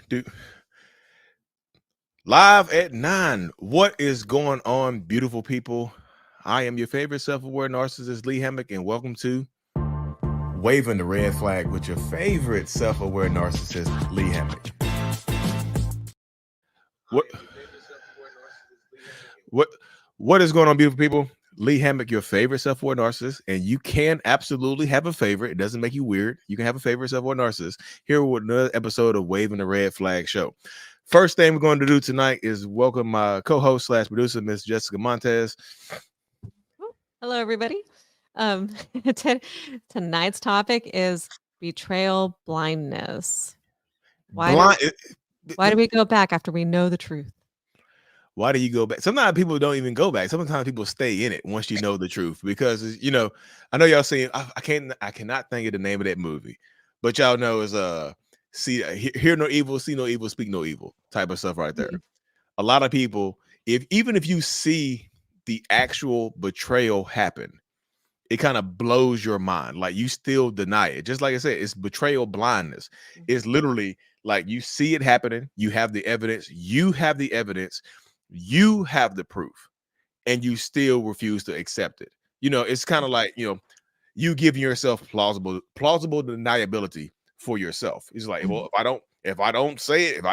Do live at 9. What is going on, beautiful people? I am your favorite self-aware narcissist, Lee Hammock, and welcome to Waving the Red Flag with your favorite self-aware narcissist, Lee Hammock. What what what is going on, beautiful people? Lee Hammock, your favorite self-aware narcissist, and you can absolutely have a favorite. It doesn't make you weird. You can have a favorite self-aware narcissist. Here with another episode of Waving the Red Flag Show. First thing we're going to do tonight is welcome my co-host / producer, Miss Jessica Montez. Hello, everybody. Tonight's topic is betrayal blindness. Why do we go back after we know the truth? Why do you go back? Sometimes people don't even go back. Sometimes people stay in it once you know the truth, because I know y'all seen. I cannot think of the name of that movie, but y'all know is hear no evil, see no evil, speak no evil type of stuff right there. A lot of people, even if you see the actual betrayal happen, it kind of blows your mind. Like, you still deny it. Just like I said, it's betrayal blindness. It's literally like you see it happening, you have the evidence, you have the proof, and you still refuse to accept it. It's kind of like, you giving yourself plausible deniability for yourself. It's like, well, if I don't say it, if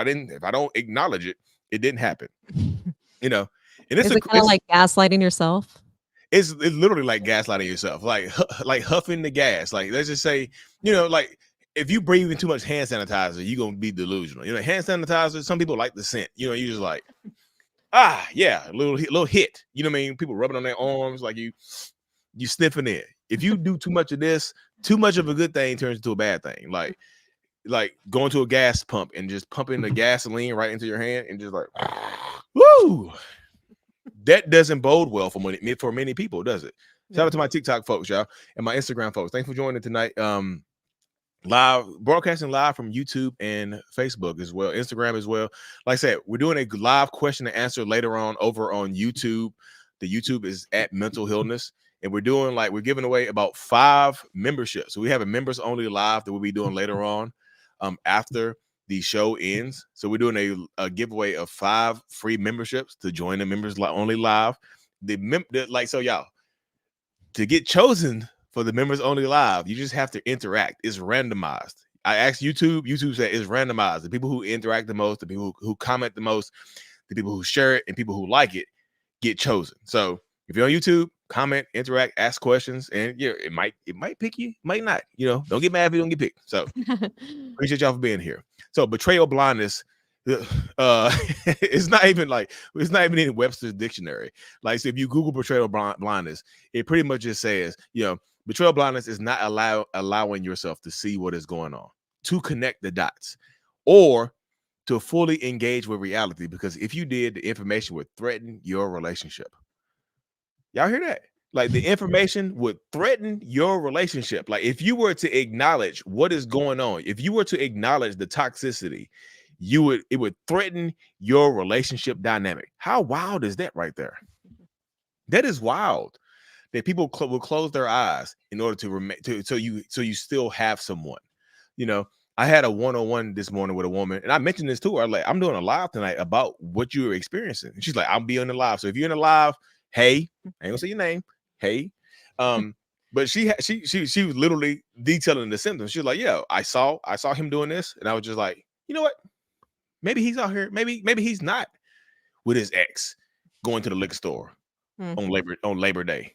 I don't acknowledge it, it didn't happen. And it's kind of like gaslighting yourself. It's literally like gaslighting yourself, like huffing the gas. Like, let's just say, like, if you breathe in too much hand sanitizer, you're gonna be delusional. Hand sanitizer, some people like the scent. You just like, yeah, a little hit. You know what I mean? People rubbing on their arms, like you sniffing it. If you do too much of this, too much of a good thing turns into a bad thing. Like going to a gas pump and just pumping the gasoline right into your hand and just like, woo. That doesn't bode well for many people, does it? Shout out to my TikTok folks, y'all, and my Instagram folks. Thanks for joining tonight. Broadcasting live from YouTube and Facebook as well, Instagram as well. Like I said, we're doing a live question and answer later on over on YouTube. The YouTube is at Mental Illness, and we're giving away about 5 memberships. So we have a members only live that we'll be doing later on, after the show ends. So we're doing a giveaway of 5 free memberships to join the members only live. So y'all, to get chosen for the members only live, you just have to interact. It's randomized. I asked YouTube said it's randomized. The people who interact the most, the people who comment the most, the people who share it, and people who like it get chosen. So if you're on YouTube, comment, interact, ask questions, and yeah, it might pick you, might not. Don't get mad if you don't get picked. So appreciate y'all for being here. So betrayal blindness, it's not even in Webster's dictionary. Like, so if you Google betrayal blindness, it pretty much just says, betrayal blindness is not allowing yourself to see what is going on, to connect the dots, or to fully engage with reality. Because if you did, the information would threaten your relationship. Y'all hear that? Like, the information would threaten your relationship. Like, if you were to acknowledge what is going on, if you were to acknowledge the toxicity, it would threaten your relationship dynamic. How wild is that right there? That is wild. That people will close their eyes in order to remain, so you still have someone. I had a one-on-one this morning with a woman, and I mentioned this to her. Like, I'm doing a live tonight about what you're experiencing. And she's like, I'll be on the live. So if you're in the live, hey, I ain't gonna say your name. Hey, but she was literally detailing the symptoms. She's like, yeah, I saw him doing this, and I was just like, you know what? Maybe he's out here. Maybe he's not with his ex going to the liquor store on Labor Day.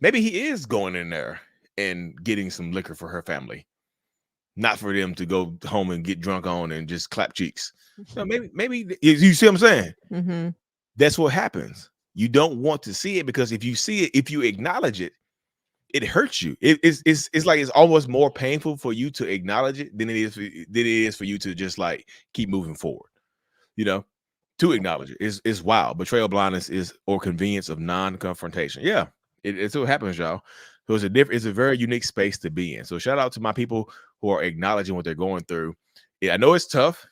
Maybe he is going in there and getting some liquor for her family, not for them to go home and get drunk on and just clap cheeks. So maybe you see what I'm saying? Mm-hmm. That's what happens. You don't want to see it, because if you see it, if you acknowledge it, it hurts you. It's like it's almost more painful for you to acknowledge it than it is for you to just like keep moving forward. To acknowledge it is wild. Betrayal blindness is or convenience of non-confrontation. Yeah, it's what happens, y'all. So it's a very unique space to be in. So shout out to my people who are acknowledging what they're going through. Yeah, I know it's tough,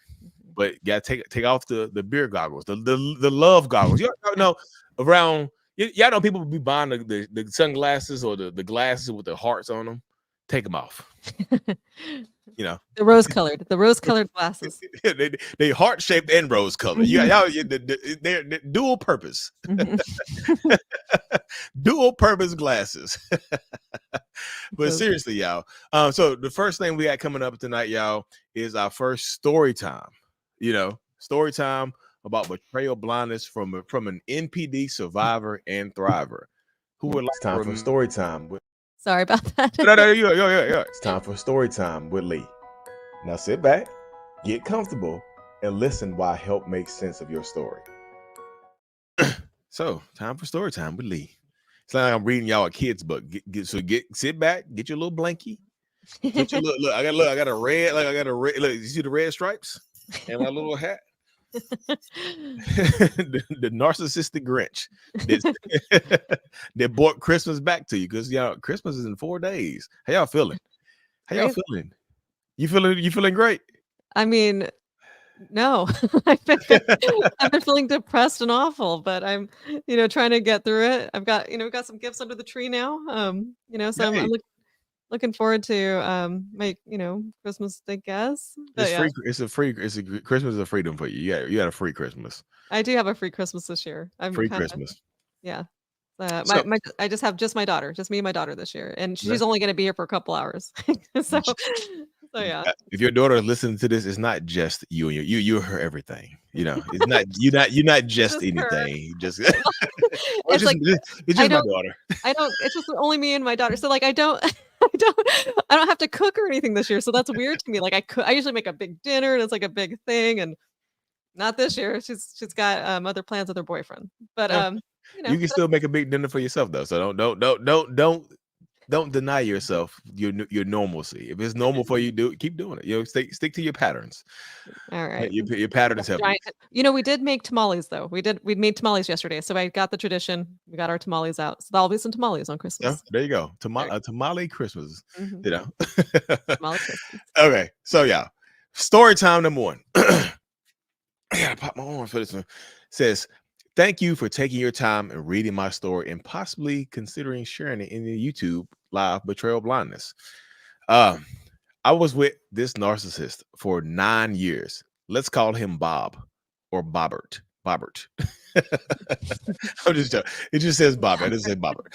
but you gotta take off the beer goggles, the love goggles. You know, around y'all know people be buying the sunglasses or the glasses with the hearts on them take them off. You know, the rose-colored glasses. they heart-shaped and rose-colored. Y'all, they're dual purpose. Dual purpose glasses. But seriously, y'all. So the first thing we got coming up tonight, y'all, is our first story time. You know, story time about betrayal blindness from an NPD survivor and thriver. Who would like time for story time? Sorry about that. No, It's time for story time with Lee. Now sit back, get comfortable, and listen while I help make sense of your story. So, time for story time with Lee. It's like I'm reading y'all a kid's book. Sit back, get your little blankie. Look, I got a red. Look, you see the red stripes and my little hat. the narcissistic Grinch that brought Christmas back to you, because y'all, Christmas is in 4 days. How y'all feeling? You feeling great? I mean, no. I've been feeling depressed and awful, but I'm trying to get through it. I've got we've got some gifts under the tree now. So I'm looking forward to my Christmas, I guess. It's free. Christmas is a freedom for you. You got a free Christmas. I do have a free Christmas this year. Christmas. Yeah. I just have my daughter, just me and my daughter this year, and she's only going to be here for a couple hours. so yeah. If your daughter is listening to this, it's not just you and you're her everything. You know, it's not you're not just anything. Just it's just my daughter. It's just only me and my daughter. So like I don't have to cook or anything this year. So that's weird to me. Like I usually make a big dinner and it's like a big thing, and not this year. She's got other plans with her boyfriend. But you can still make a big dinner for yourself though. So don't deny yourself your normalcy. If it's normal for you, keep doing it. Stick to your patterns. All right. Your patterns help. We did make tamales though. We made tamales yesterday. So I got the tradition. We got our tamales out. So there'll be some tamales on Christmas. Yeah, there you go. Tamale Christmas. Mm-hmm. Tamale Christmas. Okay. So yeah. Story time number 1. I gotta pop my arm for this one. Says, thank you for taking your time and reading my story and possibly considering sharing it in the YouTube live Betrayal Blindness. I was with this narcissist for 9 years. Let's call him Bob or Bobbert. I'm just joking. It just says Bob. It doesn't say Bobbert.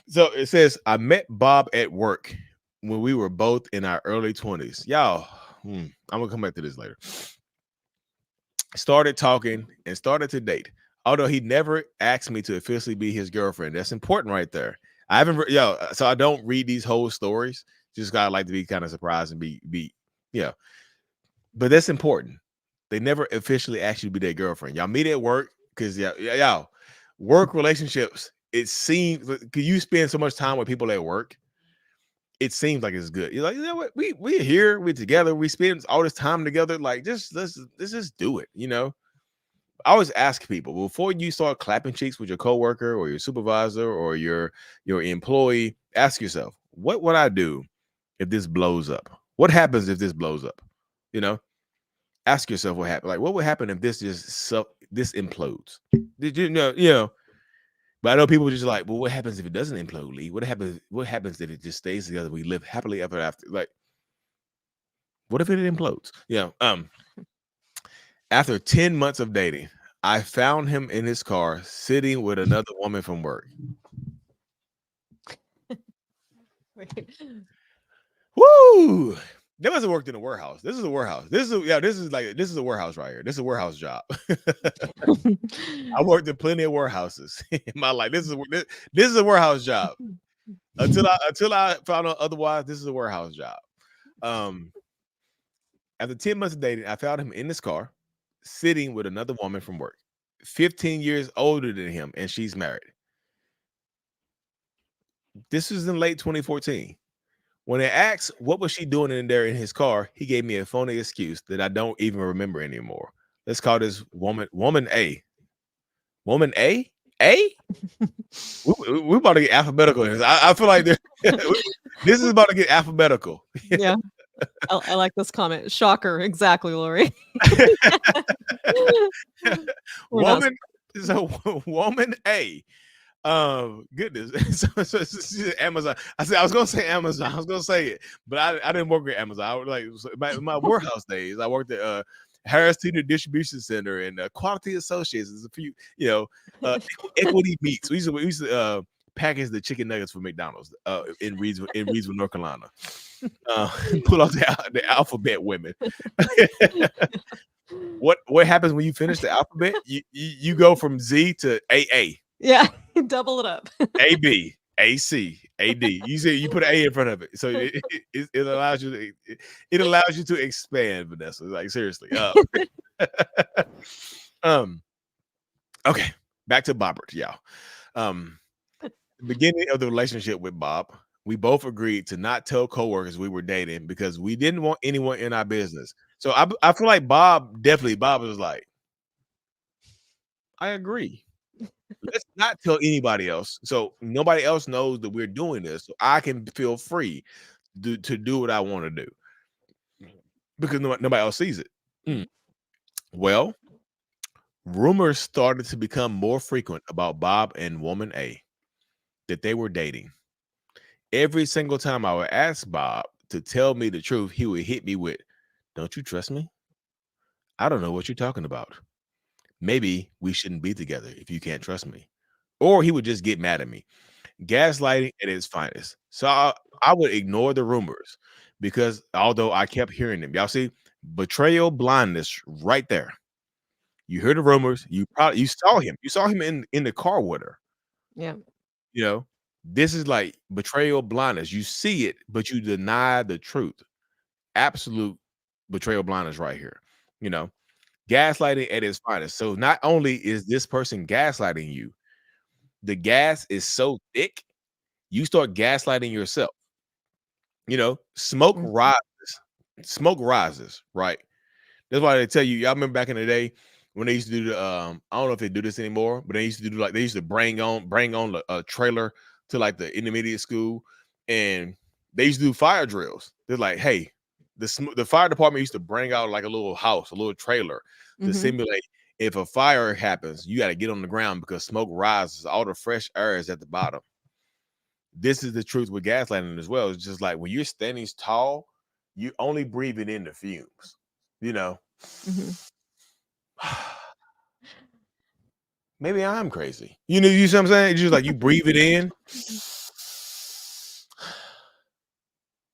So it says, I met Bob at work when we were both in our early 20s. Y'all, I'm gonna come back to this later. Started talking and started to date, although he never asked me to officially be his girlfriend. That's important right there. I haven't so I don't read these whole stories. Just gotta like to be kind of surprised and be but that's important. They never officially asked you to be their girlfriend. Y'all meet at work because y'all work relationships, it seems, because you spend so much time with people at work, it seems like it's good. You're like, you know what? We're here, we're together, we spend all this time together. Like, let's just do it. I always ask people before you start clapping cheeks with your coworker or your supervisor or your employee, ask yourself, what would I do if this blows up? What happens if this blows up? Ask yourself what happened. Like, what would happen if this this implodes? Did you know? But I know people just like, well, what happens if it doesn't implode, Lee? What happens if it just stays together? We live happily ever after. Like, what if it implodes? After 10 months of dating, I found him in his car sitting with another woman from work. Woo! They must have worked in a warehouse. This is a warehouse. This is a warehouse right here. This is a warehouse job. I worked in plenty of warehouses in my life. This is a warehouse job. Until I found out otherwise, this is a warehouse job. After 10 months of dating, I found him in his car, sitting with another woman from work, 15 years older than him, and she's married. This was in late 2014. When I asked what was she doing in there in his car, he gave me a phony excuse that I don't even remember anymore. Let's call this woman A. Woman A? A? We're about to get alphabetical. I feel like this is about to get alphabetical. Yeah. I like this comment. Shocker. Exactly, Lori. Woman A Goodness. So Amazon. I said I was gonna say Amazon. I was gonna say it, but I didn't work at Amazon. I was like my warehouse days. I worked at Harris Teeter Distribution Center and Quality Associates. There's a few, Equity Meats. We used to package the chicken nuggets for McDonald's in Reedsville, North Carolina. Pull off the alphabet women. What happens when you finish the alphabet? You go from Z to AA. Yeah, double it up. AB, AC, AD. You say you put an A in front of it, so it allows you to expand, Vanessa. Like seriously. Okay, back to Bobbert, y'all. Beginning of the relationship with Bob, we both agreed to not tell coworkers we were dating because we didn't want anyone in our business. So I feel like Bob was like, I agree. Let's not tell anybody else. So nobody else knows that we're doing this. So I can feel free to do what I want to do because nobody else sees it. Well, rumors started to become more frequent about Bob and woman A, that they were dating. Every single time I would ask Bob to tell me the truth, he would hit me with, "Don't you trust me? I don't know what you're talking about. Maybe we shouldn't be together if you can't trust me." Or he would just get mad at me. Gaslighting at its finest. So I would ignore the rumors because although I kept hearing them, y'all see betrayal blindness right there. You heard the rumors. You saw him. You saw him in the car with her. Yeah. This is like betrayal blindness. You see it, but you deny the truth. Absolute betrayal blindness right here. Gaslighting at its finest. So not only is this person gaslighting you, the gas is so thick, you start gaslighting yourself. Smoke rises. Smoke rises, right? That's why they tell you. Y'all remember back in the day when they used to do the I don't know if they do this anymore, but they used to do they used to bring on a trailer to like the intermediate school, and they used to do fire drills. They're like, hey, the fire department used to bring out like a little house, a little trailer to simulate if a fire happens, you got to get on the ground because smoke rises. All the fresh air is at the bottom. This is the truth with gaslighting as well. It's just like when you're standing tall, you only breathing in the fumes. Maybe I'm crazy. You see what I'm saying? It's just like you breathe it in.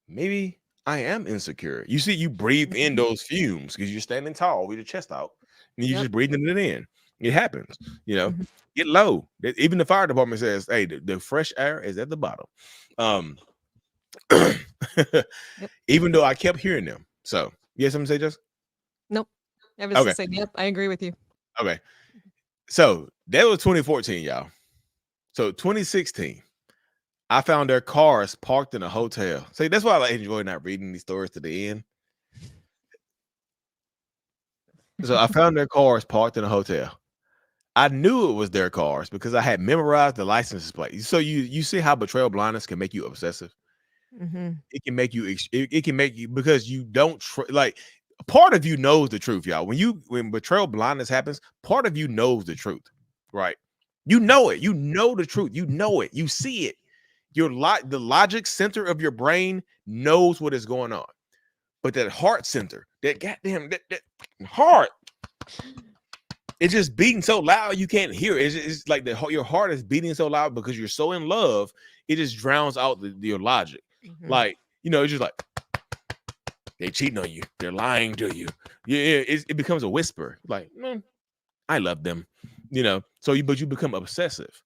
Maybe I am insecure. You see, you breathe in those fumes because you're standing tall with your chest out, and you're just breathing it in. It happens. Get low. Even the fire department says, "Hey, the fresh air is at the bottom." Even though I kept hearing them. So, you have something to say, Jess? Nope. I was just saying, yep, I agree with you. Okay. So that was 2014, y'all. So 2016, I found their cars parked in a hotel. See, that's why I enjoy not reading these stories to the end. So I found their cars parked in a hotel. I knew it was their cars because I had memorized the license plate. So you see how betrayal blindness can make you obsessive. It can make you. It can make you because you don't like. Part of you knows the truth, y'all. When betrayal blindness happens, part of you knows the truth, right? You know it. You know the truth. You know it. You see it. The logic center of your brain knows what is going on, but that heart center, that goddamn that heart, it's just beating so loud you can't hear it. It's like your heart is beating so loud because you're so in love. It just drowns out your logic. Like it's just like they cheating on you. They're lying to you. Yeah, it becomes a whisper. Like, I love them. But you become obsessive.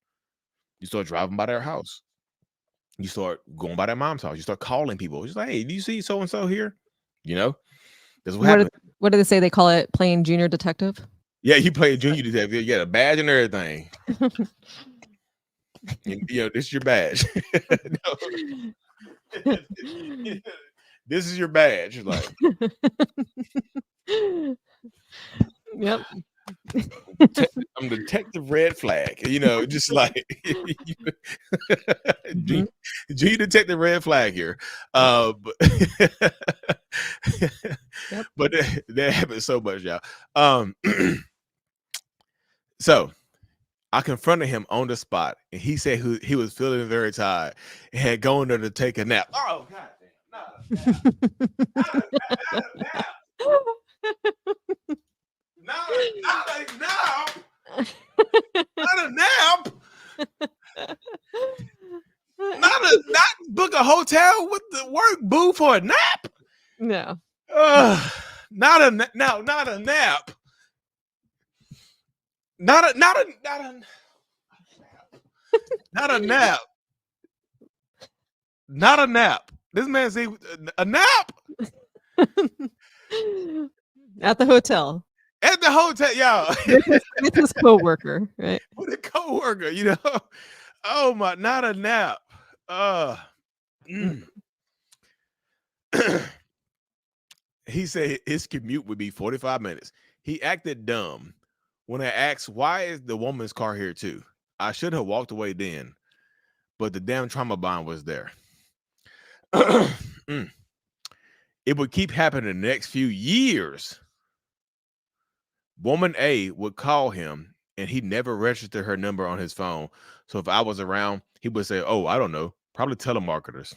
You start driving by their house. You start going by their mom's house. You start calling people. Just like, hey, do you see so and so here? That's what happened. What do they say? They call it playing junior detective. Yeah, you play a junior detective. You get a badge and everything. This is your badge. This is your badge. Like, yep. I'm Detective Red Flag. Just like G Detective Red Flag here. But that happens so much, y'all. So I confronted him on the spot, and he said he was feeling very tired and had gone there to take a nap. Oh, goddamn. Not a nap. Not a nap. Not book a hotel with the work boo for a nap. No. Not a nap. Not a nap. Not a nap. Not a nap. This man said a nap At the hotel. at the hotel, y'all. With his coworker, right? With a coworker, you know. Oh my, not a nap. He said his commute would be 45 minutes. He acted dumb when I asked, why is the woman's car here too? I should have walked away then, but the damn trauma bond was there. It would keep happening the next few years. Woman A would call him and he never registered her number on his phone. So if I was around, he would say, oh, I don't know, probably telemarketers.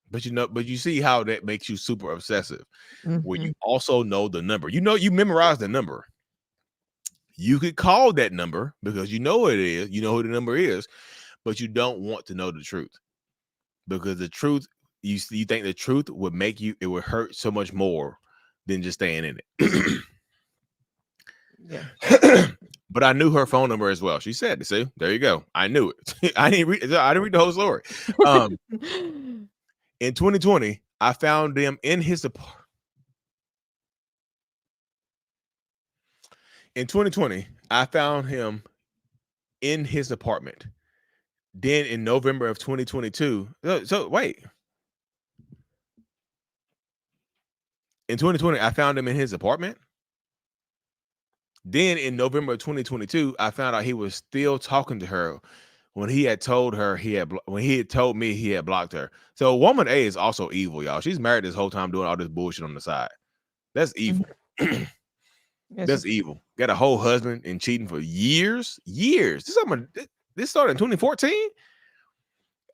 But you see how that makes you super obsessive. Where you also know the number. You memorize the number. You could call that number because you know it is, you know who the number is, but you don't want to know the truth. Because the truth, you think the truth would make you, it would hurt so much more than just staying in it. Yeah. But I knew her phone number as well. She said, see, there you go. I knew it. I didn't read the whole story. In 2020, I found them in his apartment. In 2020, I found him in his apartment. Then in November of 2022, so wait. In 2020, I found him in his apartment. Then in November of 2022, I found out he was still talking to her when he had told her when he had told me he had blocked her. So woman A is also evil, y'all. She's married this whole time doing all this bullshit on the side. That's evil. That's evil. Got a whole husband and cheating for years. This started in 2014.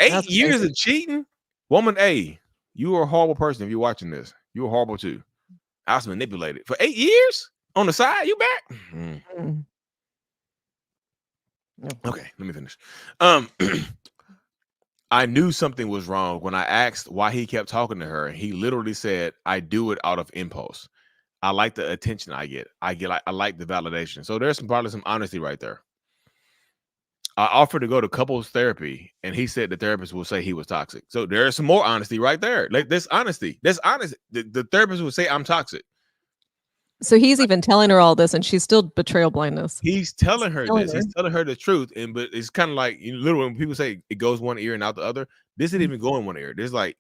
8 years of cheating. Woman A, you are a horrible person if you're watching this. You're horrible too. I was manipulated for 8 years on the side. You back? Okay, let me finish. I knew something was wrong when I asked why he kept talking to her, and he literally said, "I do it out of impulse. I like the attention I get. I like the validation." So there's probably some honesty right there. I offered to go to couples therapy, and he said the therapist will say he was toxic. So there's some more honesty right there. Like this honesty. That's honest. The therapist would say I'm toxic. So he's even telling her all this, and she's still betrayal blindness. He's telling her this. He's telling her the truth, but it's kind of like, literally when people say it goes one ear and out the other. This didn't even go in one ear. This like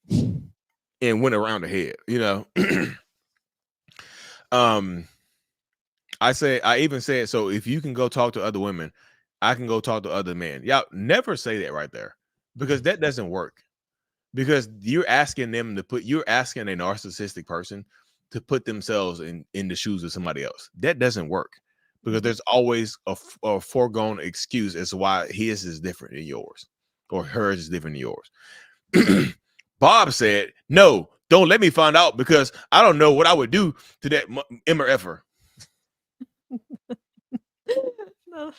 and went around the head. I even said, so if you can go talk to other women, I can go talk to other men. Y'all never say that right there, because that doesn't work. Because you're asking a narcissistic person to put themselves in the shoes of somebody else. That doesn't work, because there's always a foregone excuse as to why his is different than yours or hers is different than yours. Bob said, no, don't let me find out, because I don't know what I would do to that MRFer. No.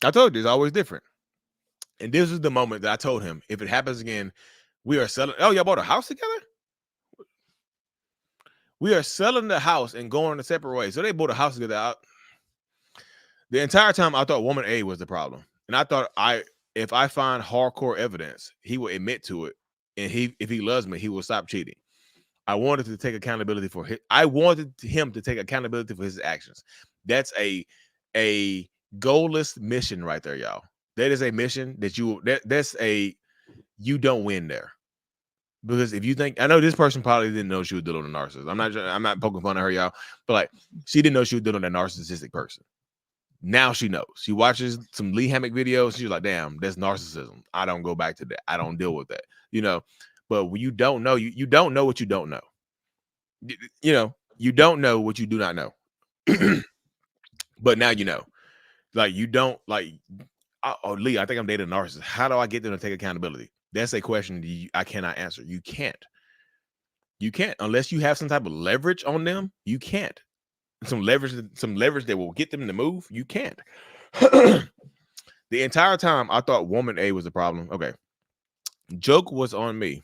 I told you it's always different. And this is the moment that I told him, if it happens again, we are selling. Oh, y'all bought a house together? We are selling the house and going a separate way. So they bought a house together. The entire time I thought woman A was the problem. And I thought if I find hardcore evidence, he will admit to it. And if he loves me, he will stop cheating. I wanted to take accountability for I wanted him to take accountability for his actions. That's a goalless mission right there, y'all. That is a mission that you don't win there. Because if you think, I know this person probably didn't know she was dealing with a narcissist. I'm not poking fun at her, y'all, but like, she didn't know she was dealing with a narcissistic person. Now she knows. She watches some Lee Hammock videos. She's like, damn, that's narcissism. I don't go back to that. I don't deal with that. But when you don't know, you don't know what you don't know. You don't know what you do not know. But now you know. Like, you don't like, oh, Lee, I think I'm dating a narcissist. How do I get them to take accountability? That's a question I cannot answer. You can't. You can't unless you have some type of leverage on them. You can't. Some leverage that will get them to move. You can't. The entire time I thought woman A was the problem. Okay. Joke was on me.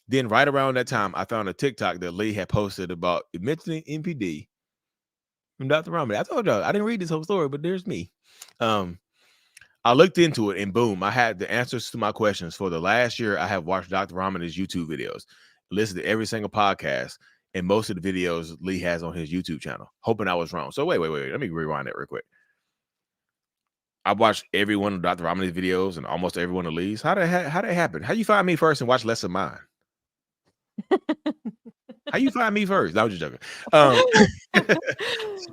Then right around that time, I found a TikTok that Lee had posted about mentioning NPD from Dr. Romney. I told y'all I didn't read this whole story, but there's me. I looked into it and boom, I had the answers to my questions. For the last year, I have watched Dr. Romney's YouTube videos, listened to every single podcast, and most of the videos Lee has on his YouTube channel, hoping I was wrong. So wait. Let me rewind that real quick. I watched every one of Dr. Romney's videos and almost every one of Lee's. How did that happen? How you find me first and watch less of mine? How you find me first? I was just joking.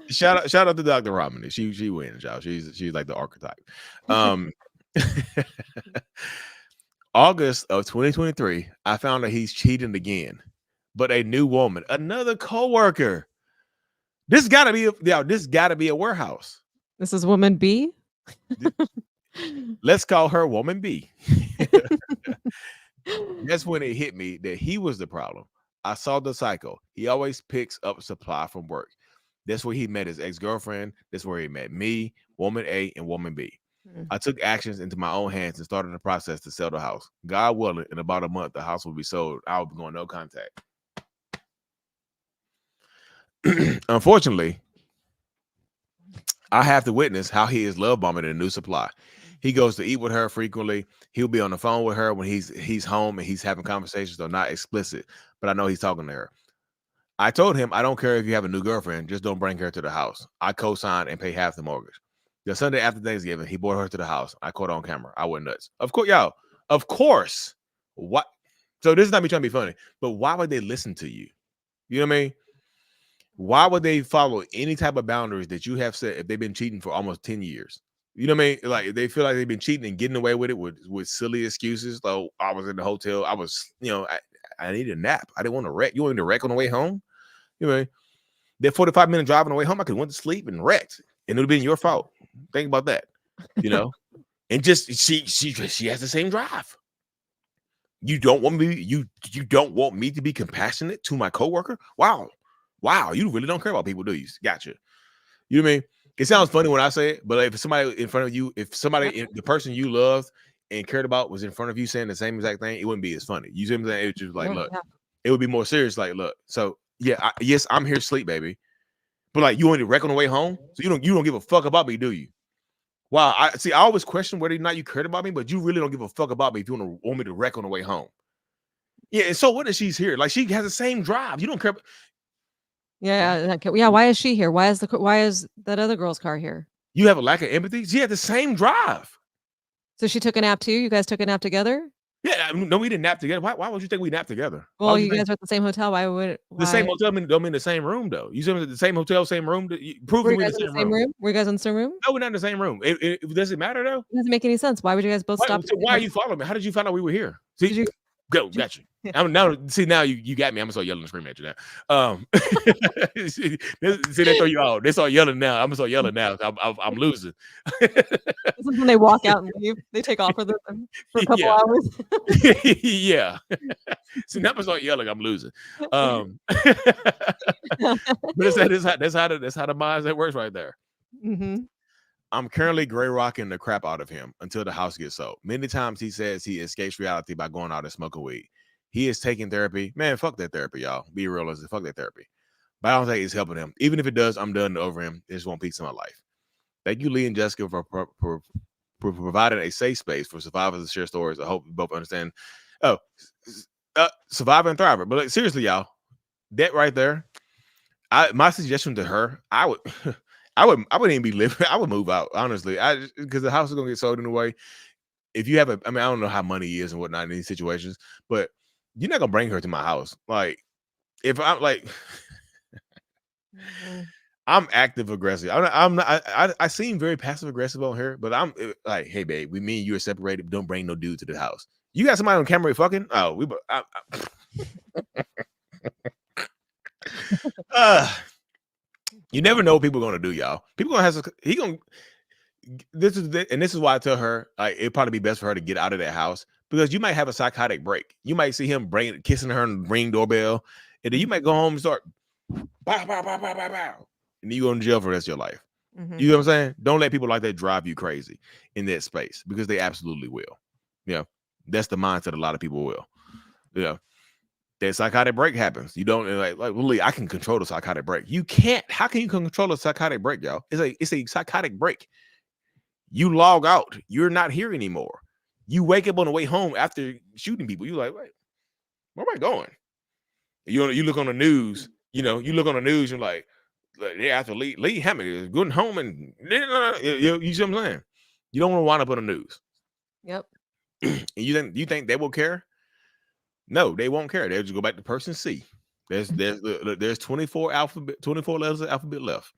Shout out to Dr. Romney. She wins, y'all. She's like the archetype. August of 2023, I found that he's cheating again, but a new woman, another coworker. This gotta be a warehouse. This is woman B. Let's call her woman B. That's when it hit me that he was the problem. I saw the cycle. He always picks up supply from work. That's where he met his ex-girlfriend. That's where he met me, woman A, and woman B. I took actions into my own hands and started the process to sell the house. God willing, in about a month, the house will be sold. I will be going no contact. Unfortunately, I have to witness how he is love bombing a new supply. He goes to eat with her frequently. He'll be on the phone with her when he's home and he's having conversations, though not explicit, but I know he's talking to her. I told him, I don't care if you have a new girlfriend, just don't bring her to the house. I co-signed and pay half the mortgage. The Sunday after Thanksgiving, he brought her to the house. I caught on camera. I went nuts. Of course, y'all. Of course. What? So this is not me trying to be funny, but why would they listen to you? You know what I mean? Why would they follow any type of boundaries that you have set if they've been cheating for almost 10 years? You know what I mean? Like, they feel like they've been cheating and getting away with it with silly excuses. So I was in the hotel. I was, I needed a nap. I didn't want to wreck. You want me to wreck on the way home? You know, that 45-minute drive on the way home, I could have went to sleep and wrecked, and it would have been your fault. Think about that, and just she has the same drive. You don't want me. You don't want me to be compassionate to my coworker. Wow, you really don't care about people, do you? Gotcha. You know what I mean? It sounds funny when I say it, but if somebody in front of you, the person you loved and cared about was in front of you saying the same exact thing, it wouldn't be as funny. You see what I'm saying? It was just like, look, it would be more serious. Like, look, so. Yeah, yes, I'm here to sleep, baby. But like, you want to wreck on the way home? So you don't give a fuck about me, do you? Wow, I always question whether or not you cared about me, but you really don't give a fuck about me if you want me to wreck on the way home. Yeah, and so what if she's here? Like, she has the same drive. You don't care. Yeah. Why is she here? Why is that other girl's car here? You have a lack of empathy. She had the same drive. So she took a nap too. You guys took a nap together? Yeah, no, we didn't nap together. Why would you think we napped together? Well, you guys are at the same hotel. Why? The same hotel don't mean the same room, though. You said the same hotel, same room. Prove Were to you me guys in the same room? Were you guys in the same room? No, we're not in the same room. Does it matter, though? It doesn't make any sense. Why would you guys both stop? So why are you following me? How did you find out we were here? See, got you. Now you got me. I'm gonna start yelling and screaming at you now. See, they throw you out. They start yelling now. I'm gonna start yelling now. I'm losing. When they walk out and leave, they take off for a couple hours. Yeah. See, now I'm gonna start yelling. I'm losing. But that's how the mindset works right there. Mm-hmm. I'm currently gray rocking the crap out of him until the house gets sold. Many times he says he escapes reality by going out and smoking weed. He is taking therapy. Man, fuck that therapy, y'all. Be realistic. Fuck that therapy. But I don't think it's helping him. Even if it does, I'm done over him. It just won't peace in my life. Thank you, Lee and Jessica, for providing a safe space for survivors to share stories. I hope you both understand. Oh, survivor and thriver. But like, seriously, y'all, that right there, my suggestion to her, I wouldn't even be living. I would move out, honestly. Because the house is gonna get sold anyway. If you have I don't know how money is and whatnot in these situations, but you're not gonna bring her to my house. Like, if I'm like, I'm active aggressive. I'm not. I seem very passive aggressive on her, but I'm like, hey, babe, me and you are separated. Don't bring no dude to the house. You got somebody on camera fucking? Oh, You never know what people are gonna do, y'all. People gonna have he gonna this is why I tell her like it'd probably be best for her to get out of that house because you might have a psychotic break. You might see him kissing her on the ring doorbell, and then you might go home and start bow, bow, bow, bow, bow, bow, and then you go in jail for the rest of your life. You know what I'm saying? Don't let people like that drive you crazy in that space because they absolutely will. Yeah, that's the mindset a lot of people will. Yeah, that psychotic break happens. You don't like Lee, I can control the psychotic break. You can't. How can you control a psychotic break, y'all? It's a psychotic break. You log out. You're not here anymore. You wake up on the way home after shooting people. You're like, wait, where am I going? You look on the news. You look on the news. You're like yeah, after Lee Hammond is going home and you see what I'm saying? You don't want to wind up on the news. Yep. And you think they will care? No, they won't care. They'll just go back to person C. There's 24 letters of alphabet left.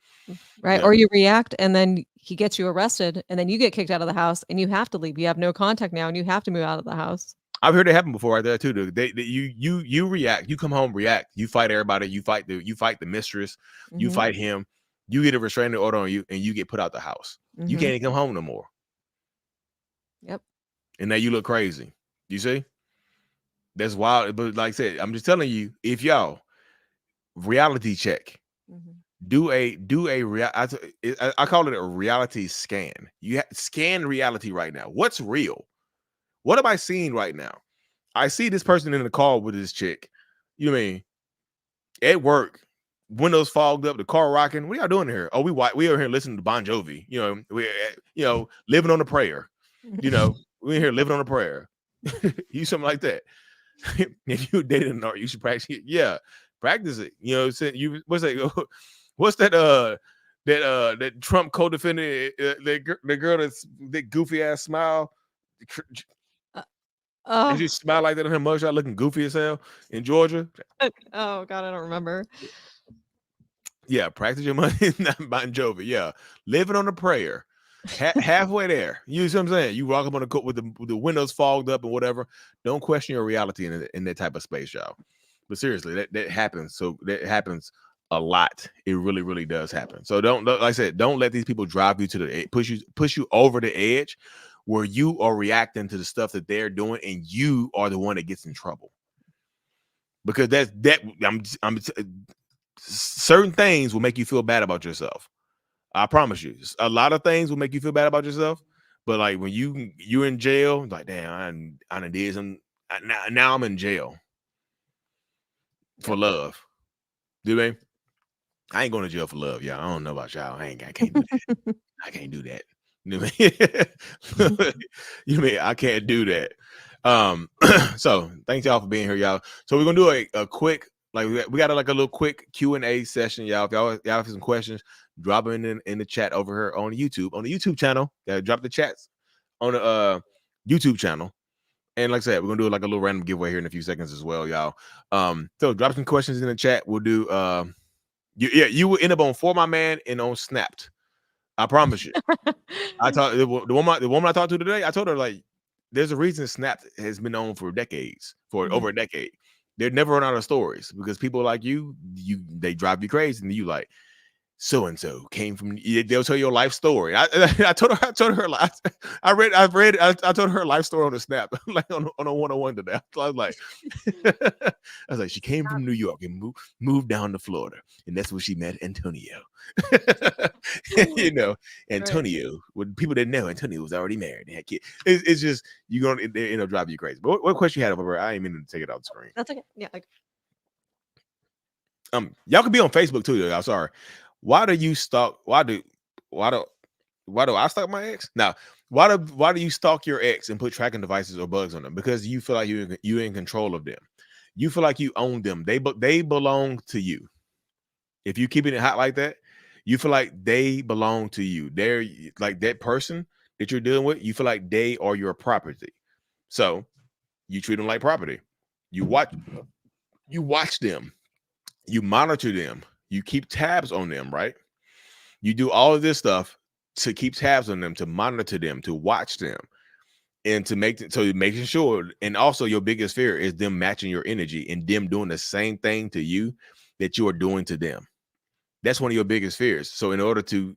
Right. Yeah. Or you react and then he gets you arrested and then you get kicked out of the house and you have to leave. You have no contact now and you have to move out of the house. I've heard it happen before right there too. You react, you come home, react, you fight everybody, you fight the mistress, you fight him, you get a restraining order on you and you get put out the house. You can't even come home no more. Yep. And now you look crazy. You see? That's wild. But like I said, I'm just telling you, if y'all reality check, I call it a reality scan. You scan reality right now. What's real? What am I seeing right now? I see this person in the car with this chick. You know what I mean? At work, windows fogged up, the car rocking. What are y'all doing here? Oh, we are here listening to Bon Jovi. We living on a prayer. We're here living on a prayer. You something like that. If you dated an art, you should practice it. Yeah, practice it. What's that? That Trump co-defendant, the girl that goofy ass smile. Did you smile like that on her mugshot, looking goofy as hell in Georgia? Oh God, I don't remember. Yeah, practice your money, not Bon Jovi. Yeah, living on a prayer, halfway there. You see what I'm saying? You walk up on the court with the windows fogged up and whatever. Don't question your reality in that type of space, y'all. But seriously, that happens. So that happens a lot. It really, really does happen. So like I said, don't let these people drive you to the edge, push you over the edge, where you are reacting to the stuff that they're doing and you are the one that gets in trouble. Because certain things will make you feel bad about yourself. I promise you. A lot of things will make you feel bad about yourself. But like when you're in jail, like, damn, I done did some. Now I'm in jail for love. Do you mean? I ain't going to jail for love, y'all. I don't know about y'all. I can't do that. I can't do that. You mean I can't do that. So thanks y'all for being here, y'all. So we're gonna do a quick, like we got a little quick Q&A session, y'all. If y'all have some questions, drop them in the chat over here on the YouTube channel. Drop the chats on the YouTube channel. And like I said, we're gonna do like a little random giveaway here in a few seconds as well, y'all. So drop some questions in the chat. We'll do you will end up on For My Man and on Snapped. I promise you. I talked the woman I talked to today. I told her like, there's a reason Snapped has been on for decades, over a decade. They're never run out of stories because people like they drive you crazy, and you like, so and so came from. They'll tell your life story. I told her. I told her life story on the Snap, like on a 101 today. I was like, she came from New York and moved down to Florida, and that's where she met Antonio. Antonio. Right. When people didn't know, Antonio was already married and had kids. It's just it'll drive you crazy. But what question you had over there? I ain't mean to take it out the screen. That's okay. Yeah. Y'all can be on Facebook too, y'all. Sorry. Why do you stalk? Why do I stalk my ex? Now, why do you stalk your ex and put tracking devices or bugs on them? Because you feel like you're in control of them. You feel like you own them. They belong to you. If you keeping it hot like that, you feel like they belong to you. They're like that person that you're dealing with. You feel like they are your property. So you treat them like property. You watch them. You monitor them. You keep tabs on them, right? You do all of this stuff to keep tabs on them, to monitor them, to watch them, and making sure. And also, your biggest fear is them matching your energy and them doing the same thing to you that you are doing to them. That's one of your biggest fears. So in order to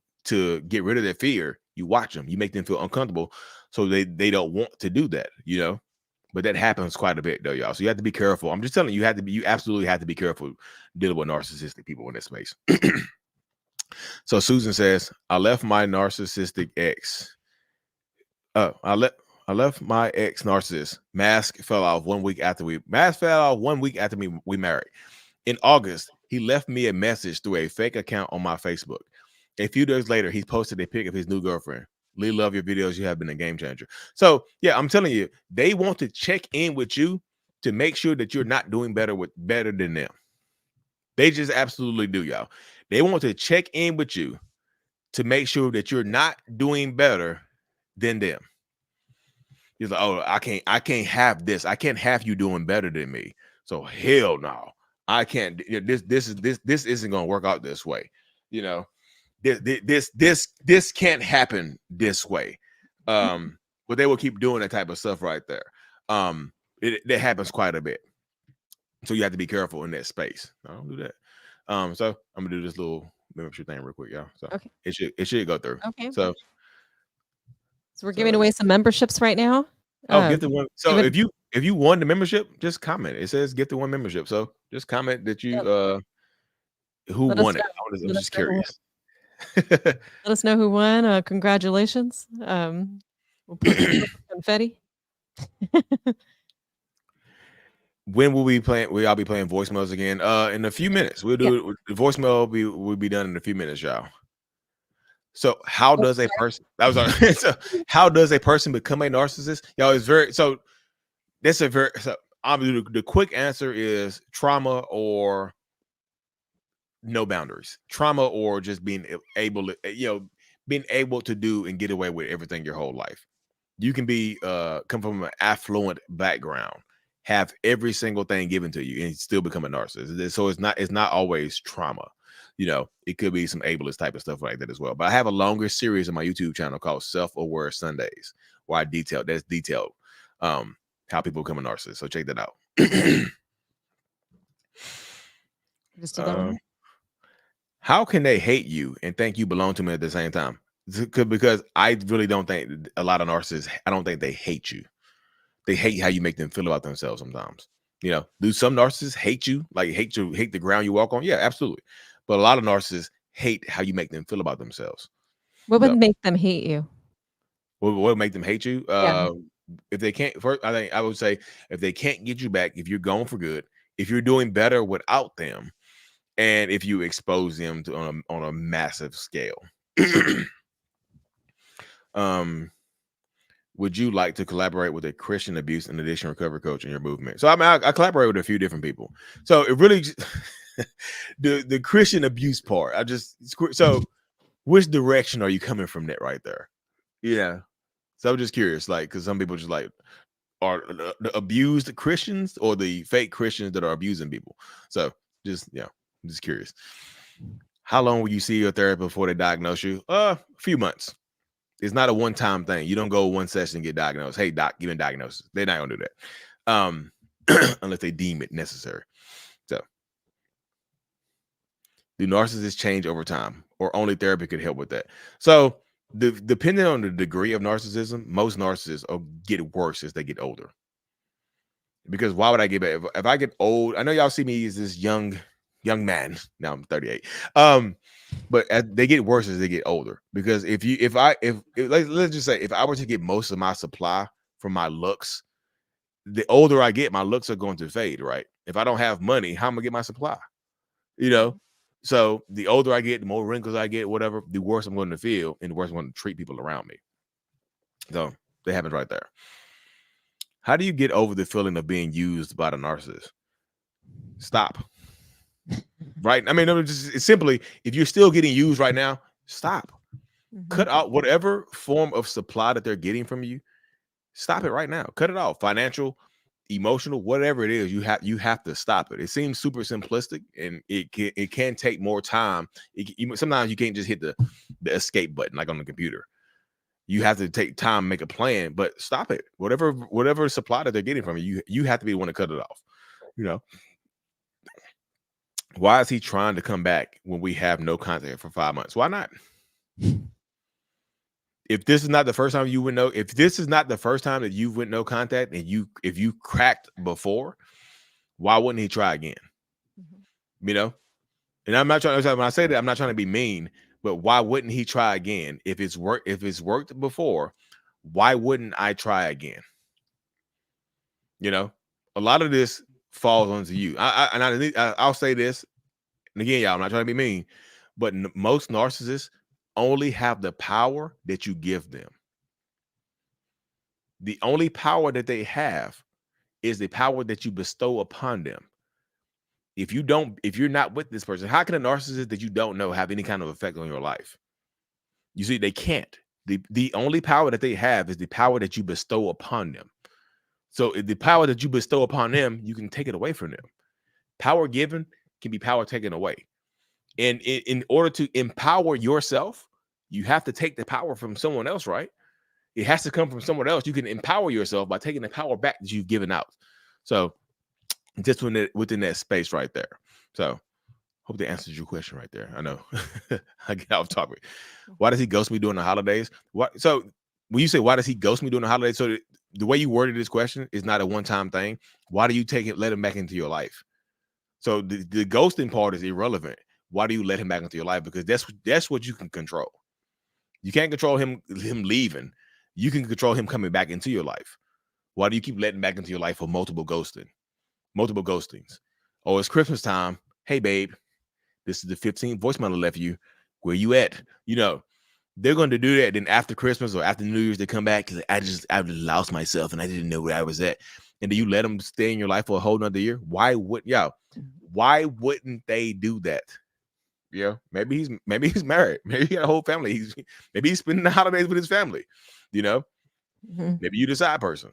get rid of that fear, you watch them, you make them feel uncomfortable, so they don't want to do that, you know. But that happens quite a bit though, y'all. So you have to be careful. I'm just telling you, you absolutely have to be careful dealing with narcissistic people in this space. So Susan says, I left my narcissistic ex. I left my ex narcissist. Mask fell off 1 week after we married. In August, he left me a message through a fake account on my Facebook. A few days later, he posted a pic of his new girlfriend. Lee, love your videos. You have been a game changer. So yeah, I'm telling you, they want to check in with you to make sure that you're not doing better than them. They just absolutely do, y'all. They want to check in with you to make sure that you're not doing better than them. He's like, oh, I can't have this. I can't have you doing better than me. So hell no, I can't. This isn't gonna work out this way. You know, this can't happen this way. But they will keep doing that type of stuff right there. It happens quite a bit. So you have to be careful in that space. I don't do that. So I'm gonna do this little membership thing real quick, y'all. So Okay. it should go through. Okay. So we're giving away some memberships right now. Oh, gift the one. So if you won the membership, just comment. It says gift the one membership. So just comment that you who won it. I'm just curious. Let us know who won. Congratulations. We'll put confetti. When will we playing? Will y'all be playing voicemails again? In a few minutes. We'll do it. The voicemail will be done in a few minutes, y'all. So how does a person so how does a person become a narcissist? Y'all, it's very so that's a very so the quick answer is trauma or no boundaries. Trauma or just being able to do and get away with everything your whole life. You can be come from an affluent background, have every single thing given to you, and still become a narcissist. So it's not always trauma. You know, it could be some ableist type of stuff like that as well. But I have a longer series on my YouTube channel called Self-Aware Sundays, where I detailed how people become a narcissist. So check that out. How can they hate you and think you belong to them at the same time? Because I really don't think a lot of narcissists, I don't think they hate you. They hate how you make them feel about themselves sometimes. You know, do some narcissists hate you, like hate the ground you walk on? Yeah, absolutely. But a lot of narcissists hate how you make them feel about themselves. What would make them hate you? What would make them hate you? Yeah. If they can't, first, I would say if they can't get you back, if you're gone for good, if you're doing better without them, and if you expose them to on a massive scale. Would you like to collaborate with a Christian abuse and addiction recovery coach in your movement? So I mean, I collaborate with a few different people. So it really the Christian abuse part. So which direction are you coming from that right there? Yeah. So I'm just curious, like, because some people just like are the abused Christians or the fake Christians that are abusing people. So just I'm just curious. How long will you see your therapist before they diagnose you? A few months. It's not a one-time thing. You don't go one session and get diagnosed. Hey, doc, give me a diagnosis. They're not gonna do that, unless they deem it necessary. So, do narcissists change over time, or only therapy could help with that? So, depending on the degree of narcissism, most narcissists get worse as they get older. Because why would I get better? If I get old, I know y'all see me as this young man. Now I'm 38. But they get worse as they get older. Because let's just say if I were to get most of my supply from my looks, the older I get, my looks are going to fade, right? If I don't have money, how am I gonna get my supply? You know, so the older I get, the more wrinkles I get, whatever, the worse I'm going to feel, and the worse I'm going to treat people around me. So that happens right there. How do you get over the feeling of being used by the narcissist? Stop. Right? I mean, it's simply, if you're still getting used right now, stop. Cut out whatever form of supply that they're getting from you. Stop it right now. Cut it off. Financial, emotional, whatever it is, you have to stop it. It seems super simplistic, and it can take more time. Sometimes you can't just hit the escape button like on the computer. You have to take time, make a plan, but stop it. Whatever supply that they're getting from you, you have to be the one to cut it off. You know. Why is he trying to come back when we have no contact for 5 months? Why not? If this is not the first time you would know, if this is not the first time that you went no contact and if you cracked before, why wouldn't he try again? You know? And I'm not trying to, when I say that, I'm not trying to be mean, but why wouldn't he try again? If it's worked before, why wouldn't I try again? You know, a lot of this falls onto you. I'll say this, and again, y'all, I'm not trying to be mean, but most narcissists only have the power that you give them. The only power that they have is the power that you bestow upon them. If you're not with this person, how can a narcissist that you don't know have any kind of effect on your life? You see, they can't. The only power that they have is the power that you bestow upon them. So the power that you bestow upon them, you can take it away from them. Power given can be power taken away. And in order to empower yourself, you have to take the power from someone else, right? It has to come from someone else. You can empower yourself by taking the power back that you've given out. So just within that space right there. So hope that answers your question right there. I know I get off topic. Why does he ghost me during the holidays? What? So when you say why does he ghost me during the holidays? So the way you worded this question is not a one-time thing. Why do you let him back into your life? So the ghosting part is irrelevant. Why do you let him back into your life? Because that's what you can control. You can't control him leaving. You can control him coming back into your life. Why do you keep letting back into your life for multiple ghostings? Oh, it's Christmas time. Hey, babe, this is the 15th voicemail I left you. Where you at? You know, they're going to do that. Then after Christmas or after New Year's, they come back because I've lost myself and I didn't know where I was at. And then you let them stay in your life for a whole nother year. Why wouldn't they do that? Yeah, maybe he's married. Maybe he got a whole family. Maybe he's spending the holidays with his family. You know, maybe you the side person.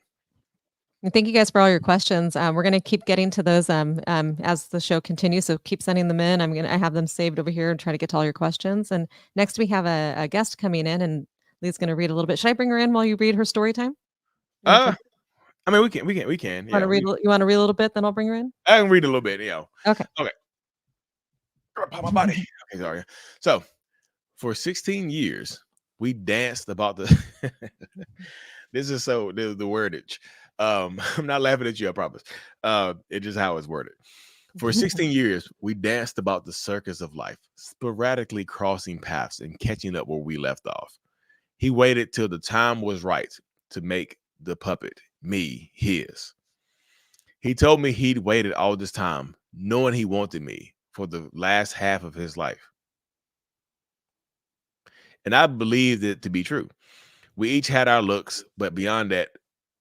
Thank you guys for all your questions. We're going to keep getting to those as the show continues. So keep sending them in. I have them saved over here and try to get to all your questions. And next we have a guest coming in, and Lee's going to read a little bit. Should I bring her in while you read her story time? I mean, we can. You want to read a little bit, then I'll bring her in. I can read a little bit. Yeah. Okay. Pop my body. Okay, sorry. So, for 16 years, we danced about the. This is the wordage. I'm not laughing at you, I promise. It's just how it's worded. For 16 years, we danced about the circus of life, sporadically crossing paths and catching up where we left off. He waited till the time was right to make the puppet, me, his. He told me he'd waited all this time, knowing he wanted me for the last half of his life. And I believed it to be true. We each had our looks, but beyond that,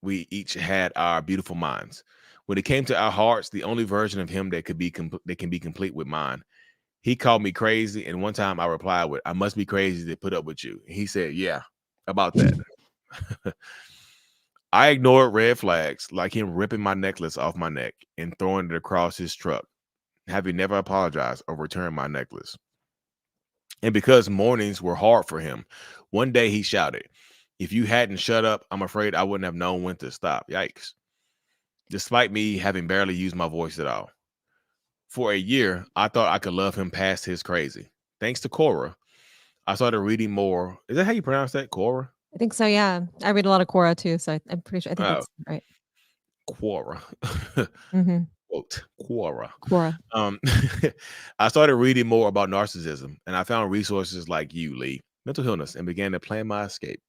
we each had our beautiful minds. When it came to our hearts, the only version of him that can be complete with mine. He called me crazy, and one time I replied with, "I must be crazy to put up with you." And he said, "Yeah, about that." I ignored red flags like him ripping my necklace off my neck and throwing it across his truck, having never apologized or returned my necklace. And because mornings were hard for him, one day he shouted, "If you hadn't shut up, I'm afraid I wouldn't have known when to stop." Yikes. Despite me having barely used my voice at all. For a year, I thought I could love him past his crazy. Thanks to Cora, I started reading more. Is that how you pronounce that, Cora? I think so, yeah. I read a lot of Quora too, so I'm pretty sure. I think that's right. Quora. Quote, Quora. Quora. I started reading more about narcissism, and I found resources like you, Lee, mental illness, and began to plan my escape.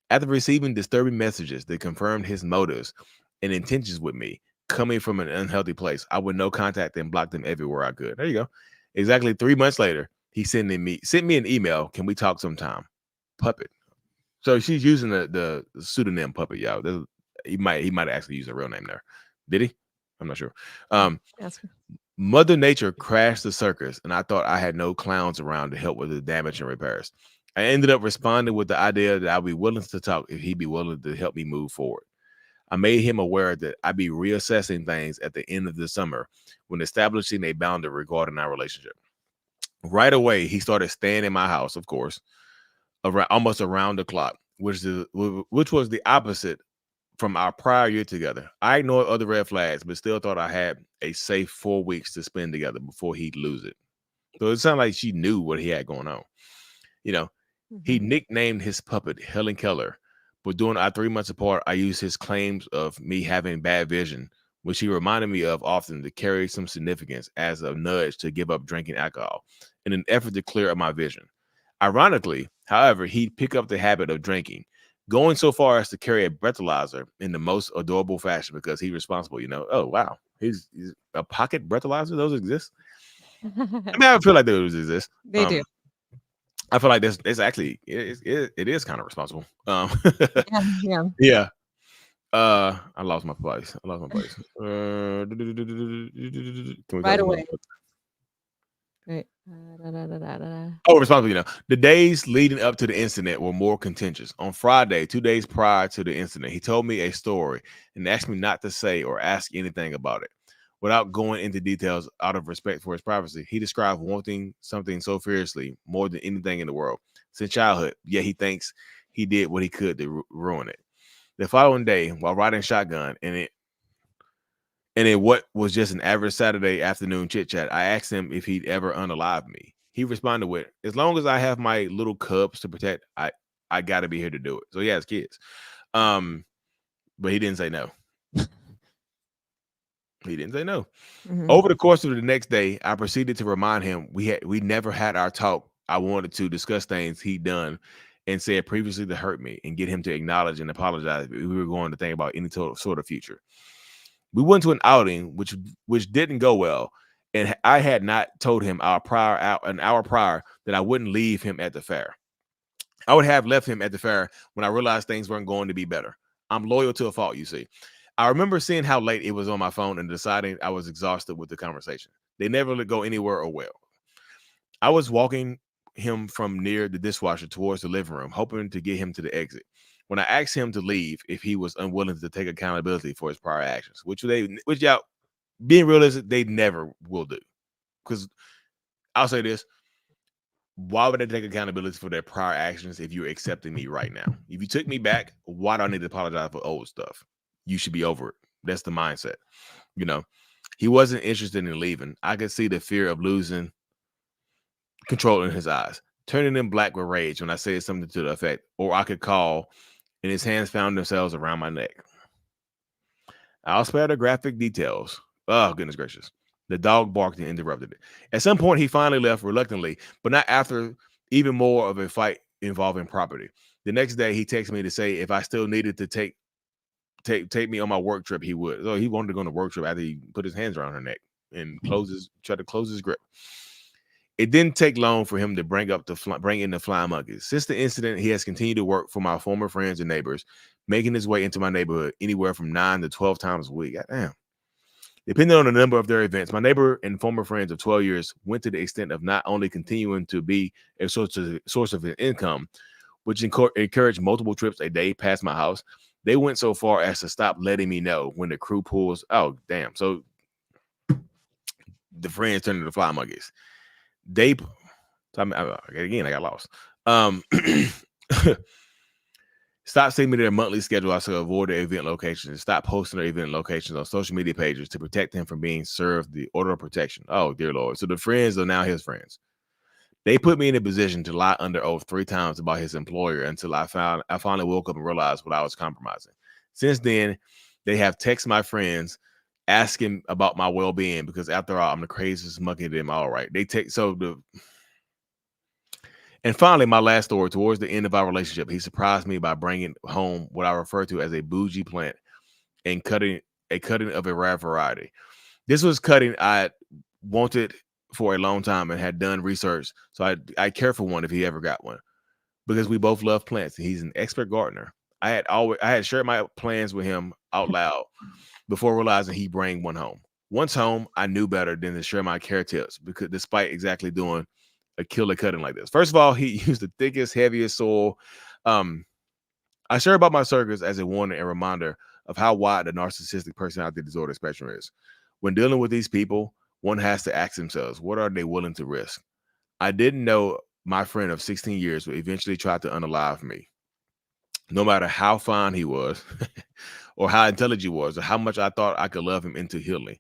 After receiving disturbing messages that confirmed his motives and intentions with me, coming from an unhealthy place, I would no contact and block them everywhere I could. There you go. Exactly 3 months later, he sent me an email. "Can we talk sometime?" Puppet. So she's using the pseudonym Puppet, y'all. He might actually use a real name there. Did he? I'm not sure. Mother Nature crashed the circus, and I thought I had no clowns around to help with the damage and repairs. I ended up responding with the idea that I'd be willing to talk if he'd be willing to help me move forward. I made him aware that I'd be reassessing things at the end of the summer when establishing a boundary regarding our relationship. Right away, he started staying in my house, of course, almost around the clock, which was the opposite from our prior year together. I ignored other red flags, but still thought I had a safe 4 weeks to spend together before he'd lose it. So it sounded like she knew what he had going on. You know, he nicknamed his puppet Helen Keller, but during our 3 months apart, I used his claims of me having bad vision, which he reminded me of often, to carry some significance as a nudge to give up drinking alcohol in an effort to clear up my vision. Ironically, however, he'd pick up the habit of drinking, going so far as to carry a breathalyzer in the most adorable fashion because he's responsible, Oh, wow. He's a pocket breathalyzer. Those exist. I mean, I feel like those exist. They do. I feel like this actually it is kind of responsible. Yeah. Yeah. I lost my place. Can we Right go away. Right. Oh, responsible. The days leading up to the incident were more contentious. On Friday, 2 days prior to the incident, he told me a story and asked me not to say or ask anything about it. Without going into details out of respect for his privacy, he described wanting something so fiercely, more than anything in the world, since childhood, yet he thinks he did what he could to ruin it. The following day, while riding shotgun and in what was just an average Saturday afternoon chit-chat, I asked him if he'd ever unalive me. He responded with, as long as I have my little cubs to protect, I gotta be here to do it. So he has kids. But he didn't say no. He didn't say no. Over the course of the next day, I proceeded to remind him we never had our talk. I wanted to discuss things he'd done and said previously to hurt me and get him to acknowledge and apologize if we were going to think about any sort of future. We went to an outing which didn't go well, and I had not told him an hour prior that I wouldn't leave him at the fair. I would have left him at the fair when I realized things weren't going to be better. I'm loyal to a fault, you see. I remember seeing how late it was on my phone and deciding I was exhausted with the conversation. They never let go anywhere or well. I was walking him from near the dishwasher towards the living room, hoping to get him to the exit. When I asked him to leave, if he was unwilling to take accountability for his prior actions, which y'all, being realistic, they never will do. Because I'll say this: why would they take accountability for their prior actions if you're accepting me right now? If you took me back, why do I need to apologize for old stuff? You should be over it. That's the mindset. He wasn't interested in leaving. I could see the fear of losing control in his eyes, turning them black with rage when I said something to the effect, or I could call, and his hands found themselves around my neck. I'll spare the graphic details. Oh, goodness gracious. The dog barked and interrupted it. At some point, he finally left reluctantly, but not after even more of a fight involving property. The next day, he texted me to say if I still needed to take me on my work trip, he would. So he wanted to go on a work trip after he put his hands around her neck and try to close his grip. It didn't take long for him to bring in the flying monkeys. Since the incident, he has continued to work for my former friends and neighbors, making his way into my neighborhood anywhere from 9 to 12 times a week. Goddamn. Depending on the number of their events, my neighbor and former friends of 12 years went to the extent of not only continuing to be a source of income, which encouraged multiple trips a day past my house. They went so far as to stop letting me know when the crew pulls. Oh, damn. So the friends turned into fly monkeys. Again, I got lost. Stop sending me their monthly schedule. I should avoid their event locations. Stop posting their event locations on social media pages to protect him from being served the order of protection. Oh, dear Lord. So the friends are now his friends. They put me in a position to lie under oath 3 times about his employer until I finally woke up and realized what I was compromising. Since then, they have texted my friends asking about my well-being because after all, I'm the craziest monkey to them. All right. And finally, my last story, towards the end of our relationship, he surprised me by bringing home what I refer to as a bougie plant and cutting of a rare variety. This was cutting I wanted for a long time and had done research, so I care for one if he ever got one, because we both love plants and he's an expert gardener. I had shared my plans with him out loud before realizing he'd bring one home. Once home, I knew better than to share my care tips, because despite exactly doing a killer cutting like this. First of all, he used the thickest, heaviest soil. I share about my circus as a warning and reminder of how wide the narcissistic personality disorder spectrum is. When dealing with these people, one has to ask themselves, what are they willing to risk? I didn't know my friend of 16 years would eventually try to unalive me. No matter how fine he was or how intelligent he was, or how much I thought I could love him into healing,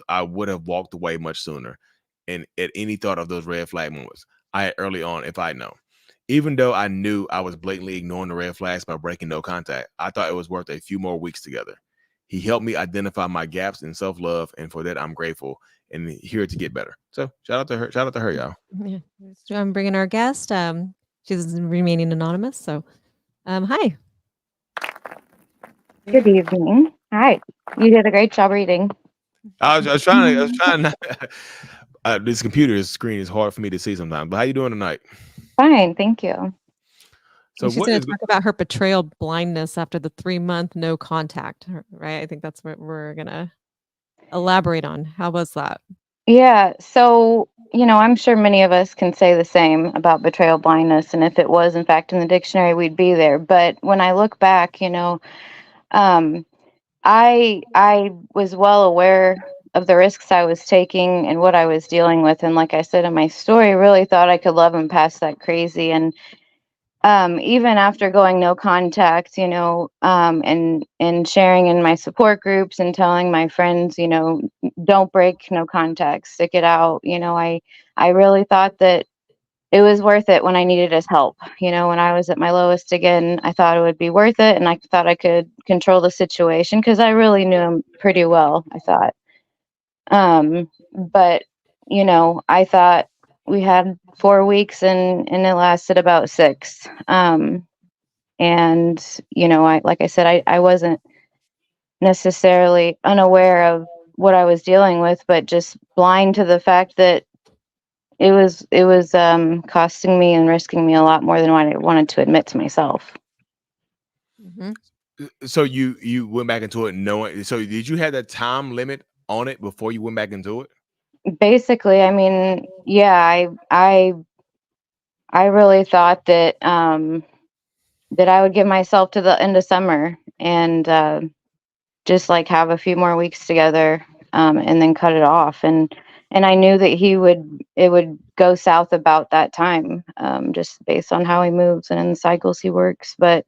I would have walked away much sooner. And at any thought of those red flag moments, I had early on, if I know, even though I knew I was blatantly ignoring the red flags by breaking no contact, I thought it was worth a few more weeks together. He helped me identify my gaps in self-love, and for that I'm grateful and here to get better. So shout out to her. Shout out to her, y'all. Yeah. So I'm bringing our guest. She's remaining anonymous. So, hi. Good evening. Hi. You did a great job reading. I was trying not, this computer screen is hard for me to see sometimes. But how you doing tonight? Fine, thank you. So she's going to talk about her betrayal blindness after the 3-month no contact, right? I think that's what we're going to elaborate on. How was that? Yeah, so, I'm sure many of us can say the same about betrayal blindness, and if it was in fact in the dictionary, we'd be there. But when I look back, I was well aware of the risks I was taking and what I was dealing with, and like I said in my story, really thought I could love him past that crazy. And even after going no contact, and sharing in my support groups and telling my friends, don't break no contact, stick it out. I really thought that it was worth it when I needed his help. When I was at my lowest again, I thought it would be worth it, and I thought I could control the situation because I really knew him pretty well, I thought. But I thought we had 4 weeks, and it lasted about 6. And like I said, I wasn't necessarily unaware of what I was dealing with, but just blind to the fact that it was costing me and risking me a lot more than what I wanted to admit to myself. Mm-hmm. So you went back into it knowing. So did you have that time limit on it before you went back into it? Basically, I mean, yeah, I really thought that that I would give myself to the end of summer and just like have a few more weeks together, and then cut it off. And I knew that it would go south about that time, just based on how he moves and in the cycles he works. But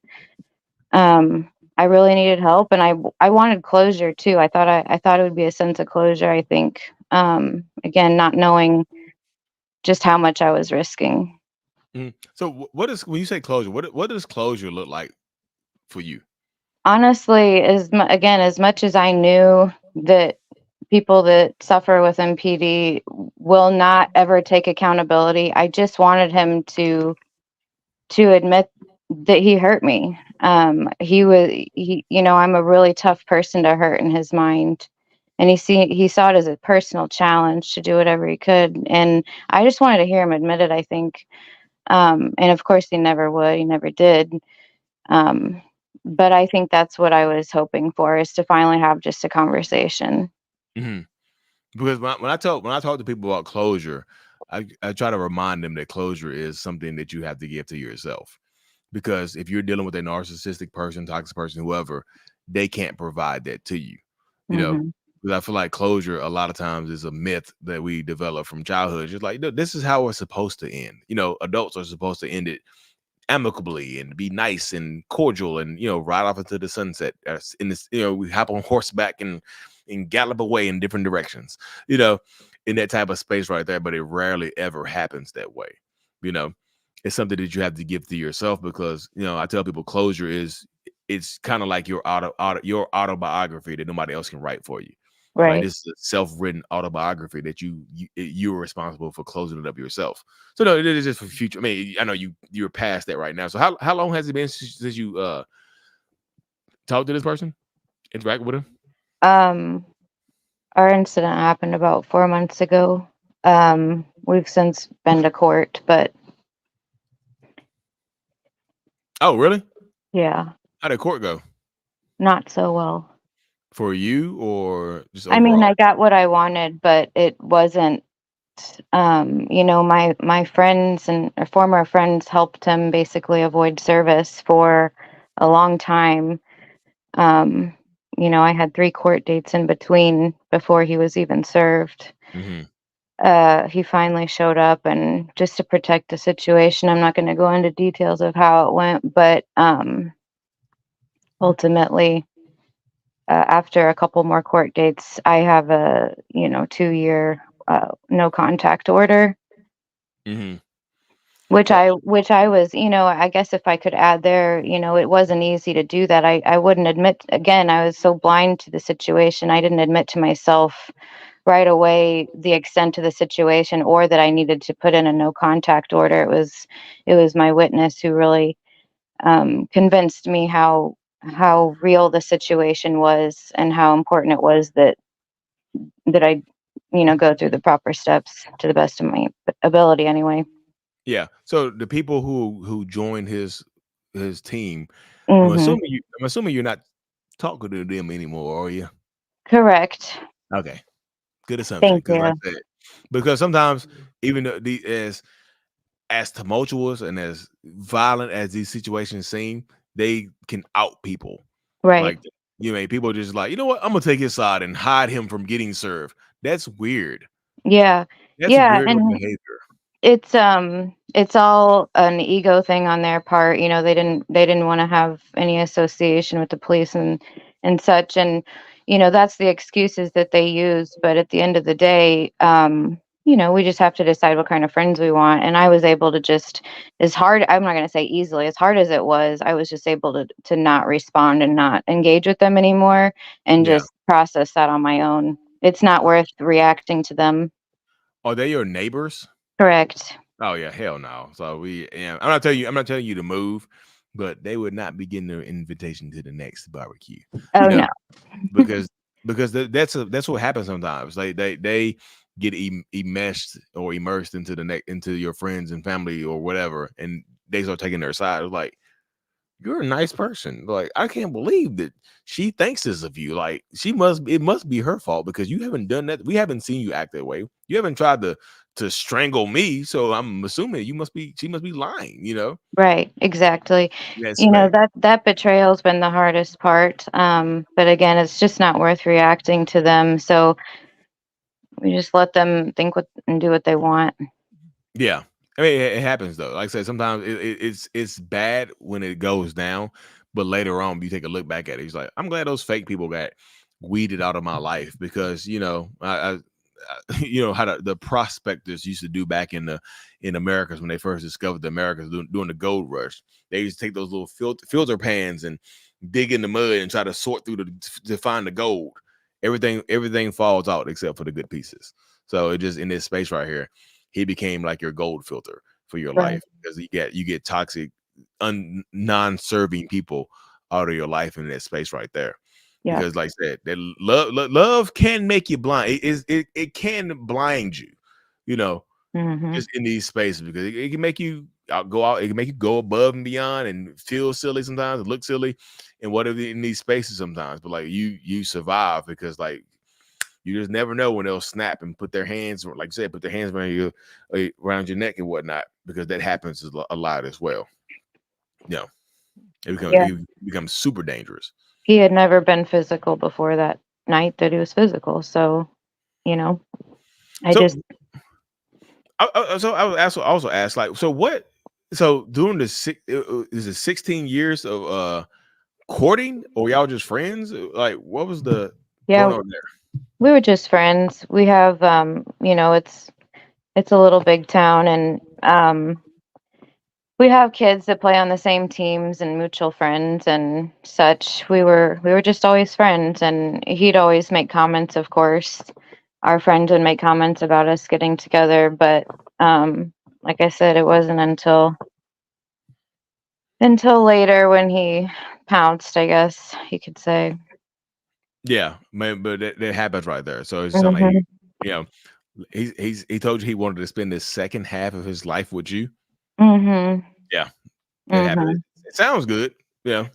I really needed help, and I wanted closure too. I thought it would be a sense of closure. I think, again, not knowing just how much I was risking. Mm-hmm. So what is, when you say closure, what does closure look like for you? Honestly, as much as I knew that people that suffer with MPD will not ever take accountability, I just wanted him to admit that he hurt me. I'm a really tough person to hurt in his mind. And he saw it as a personal challenge to do whatever he could. And I just wanted to hear him admit it, I think. And of course he never would, he never did. But I think that's what I was hoping for, is to finally have just a conversation. Mm-hmm. Because when I talk to people about closure, I try to remind them that closure is something that you have to give to yourself. Because if you're dealing with a narcissistic person, toxic person, whoever, they can't provide that to you. Mm-hmm. Because I feel like closure a lot of times is a myth that we develop from childhood. Just like, this is how it's supposed to end. Adults are supposed to end it amicably and be nice and cordial and ride off into the sunset in this, we hop on horseback and gallop away in different directions, in that type of space right there. But it rarely ever happens that way. It's something that you have to give to yourself, because I tell people closure it's kind of like your your autobiography that nobody else can write for you. Right. This is a self-written autobiography that you're responsible for closing it up yourself. So no, it is just for future. I mean, I know you're past that right now. So how long has it been since you talked to this person, interact with him? Our incident happened about 4 months ago. We've since been to court, but Oh, really? yeah, How did court go? not so well. For you, or just I mean, overall? I got what I wanted, but it wasn't. My friends and or former friends helped him basically avoid service for a long time. I had 3 court dates in between before he was even served. Mm-hmm. He finally showed up, and just to protect the situation, I'm not going to go into details of how it went, but ultimately, after a couple more court dates, I have a 2-year no contact order, Mm-hmm. which Well, I was, I guess if I could add there, it wasn't easy to do that. I wouldn't admit, again, I was so blind to the situation. I didn't admit to myself right away the extent of the situation, or that I needed to put in a no contact order. It was my witness who really convinced me how real the situation was, and how important it was that I go through the proper steps to the best of my ability anyway. yeah. So the people who joined his team, Hmm. I'm assuming you're not talking to them anymore, are you? Correct. Okay, good assumption. Thank Because like you. I said, because sometimes even though as tumultuous and as violent as these situations seem, they can out people. Right. Like people just like, you know what? I'm gonna take his side and hide him from getting served. That's weird. Yeah. That's Yeah. weird And behavior. it's all an ego thing on their part. They didn't want to have any association with the police and such. And that's the excuses that they use. But at the end of the day, we just have to decide what kind of friends we want. And I was able to just, as hard, I'm not going to say easily, as hard as it was, I was just able to not respond and not engage with them anymore, and Yeah. just process that on my own. It's not worth reacting to them. Are they your neighbors? Correct. Oh yeah, hell no. So I'm not telling you to move, but they would not be getting their invitation to the next barbecue. Oh, You know, no. because that's what happens sometimes. They get enmeshed or immersed into into your friends and family or whatever, and they start taking their side. It's like, you're a nice person. Like, I can't believe that she thinks this of you. Like, it must be her fault because you haven't done that. We haven't seen you act that way. You haven't tried to strangle me. So I'm assuming she must be lying, Right, exactly. That's right. That betrayal's been the hardest part. But again, it's just not worth reacting to them. So we just let them think and do what they want. Yeah. I mean, it happens though. Like I said, sometimes it's bad when it goes down, but later on, you take a look back at it. It's like, I'm glad those fake people got weeded out of my life because how the prospectors used to do back in Americas when they first discovered the Americas during the gold rush. They used to take those little filter pans and dig in the mud and try to sort through to find the gold. Everything falls out except for the good pieces. So it just in this space right here, he became like your gold filter for your Right. life because you get toxic, non-serving people out of your life in that space right there. Yeah. Because, like I said, that love can make you blind. It can blind you, Hmm. just in these spaces because it can make you go out. It can make you go above and beyond and feel silly sometimes, and look silly, and whatever in these spaces sometimes. But like you survive because like you just never know when they'll snap and put their hands, like I said, put their hands around your neck and whatnot, because that happens a lot as well. It Yeah. becomes super dangerous. He had never been physical before that night that he was physical. So, you know, I So just, I would also ask, like, so what? So during is it 16 years of courting, or y'all just friends? Like, what was the going yeah, on there? we were just friends. We have, it's a little big town, and we have kids that play on the same teams and mutual friends and such. We were just always friends, and he'd always make comments, of course. Our friends would make comments about us getting together, but like I said, it wasn't until later when he pounced, I guess you could say. Yeah, man, but that happens right there. So it's something Hmm. you know, he told you he wanted to spend the second half of his life with you. Hmm. Yeah, it happened. Hmm. It sounds good. Yeah, I don't,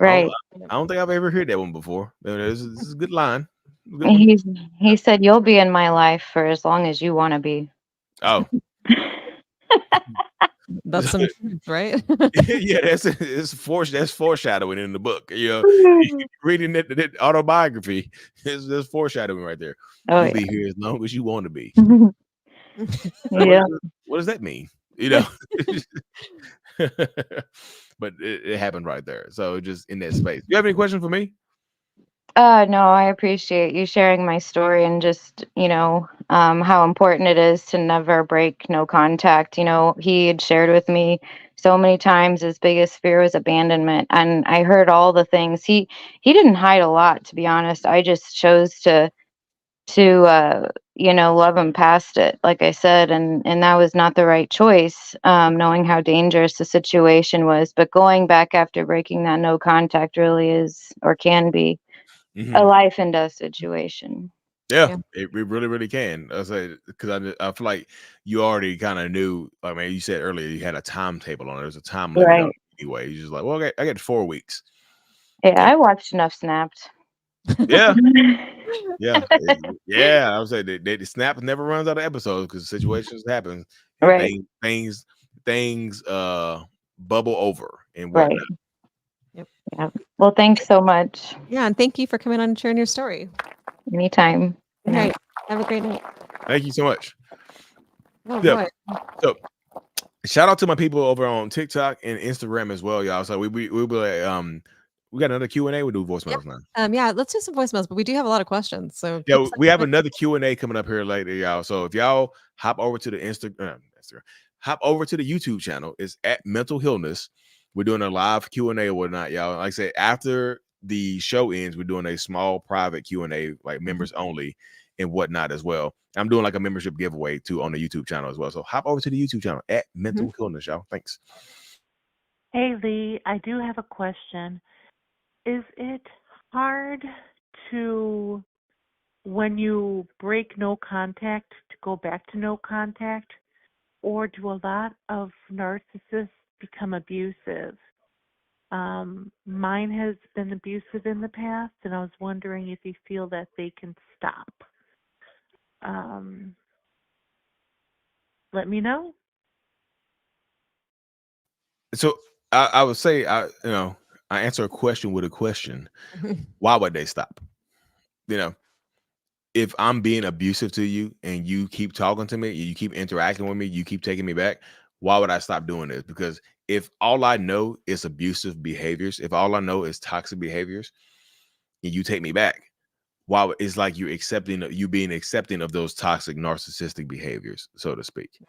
Right. I don't think I've ever heard that one before. This is a good line, good And one. he said, "You'll be in my life for as long as you want to be." Oh, That's some truth, right? yeah, that's foreshadowing in the book. Reading that autobiography is foreshadowing right there. Oh You'll yeah. be here as long as you want to be. Yeah. What does that mean? But it happened right there. So just in that space. You have any questions for me? No, I appreciate you sharing my story and just, how important it is to never break no contact. He had shared with me so many times his biggest fear was abandonment. And I heard all the things. He didn't hide a lot, to be honest. I just chose to love him past it, like I said, and that was not the right choice, knowing how dangerous the situation was. But going back after breaking that no contact really is or can be a life and death situation. Yeah, Yeah. it really, really can. I say because I feel like you already kind of knew. I mean, you said earlier you had a timetable on it. There's a time limit on Right. it anyway. You're just like, well, I got 4 weeks. Yeah, Yeah, I watched enough Snapped. yeah, yeah, yeah. I would say the snap never runs out of episodes because situations happen and Right, things bubble over and right. whatnot. Yep. Yeah. Well, thanks so much. Yeah, and thank you for coming on and sharing your story. Anytime. Good night. Have a great night. Thank you so much. Oh Yeah. boy. So shout out to my people over on TikTok and Instagram as well, y'all. So we be like, we got another Q&A. We do voicemails now. Yeah, let's do some voicemails, but we do have a lot of questions. So keep Yeah, we sending have them in. another Q&A coming up here later, y'all. So if y'all hop over to the hop over to the YouTube channel, it's at Mental Illness. We're doing a live Q&A or whatnot, y'all. Like I said, after the show ends, we're doing a small private Q&A, like members only and whatnot as well. I'm doing like a membership giveaway too on the YouTube channel as well. So hop over to the YouTube channel at Mental Illness, y'all. Thanks. Hey, Lee, I do have a question. Is it hard to, when you break no contact, to go back to no contact? Or do a lot of narcissists become abusive? Mine has been abusive in the past, and I was wondering if you feel that they can stop. Let me know. So I would say I answer a question with a question. Why would they stop? If I'm being abusive to you and you keep talking to me, you keep interacting with me, you keep taking me back, why would I stop doing this? Because if all I know is abusive behaviors, if all I know is toxic behaviors, and you take me back, it's like you being accepting of those toxic narcissistic behaviors, so to speak.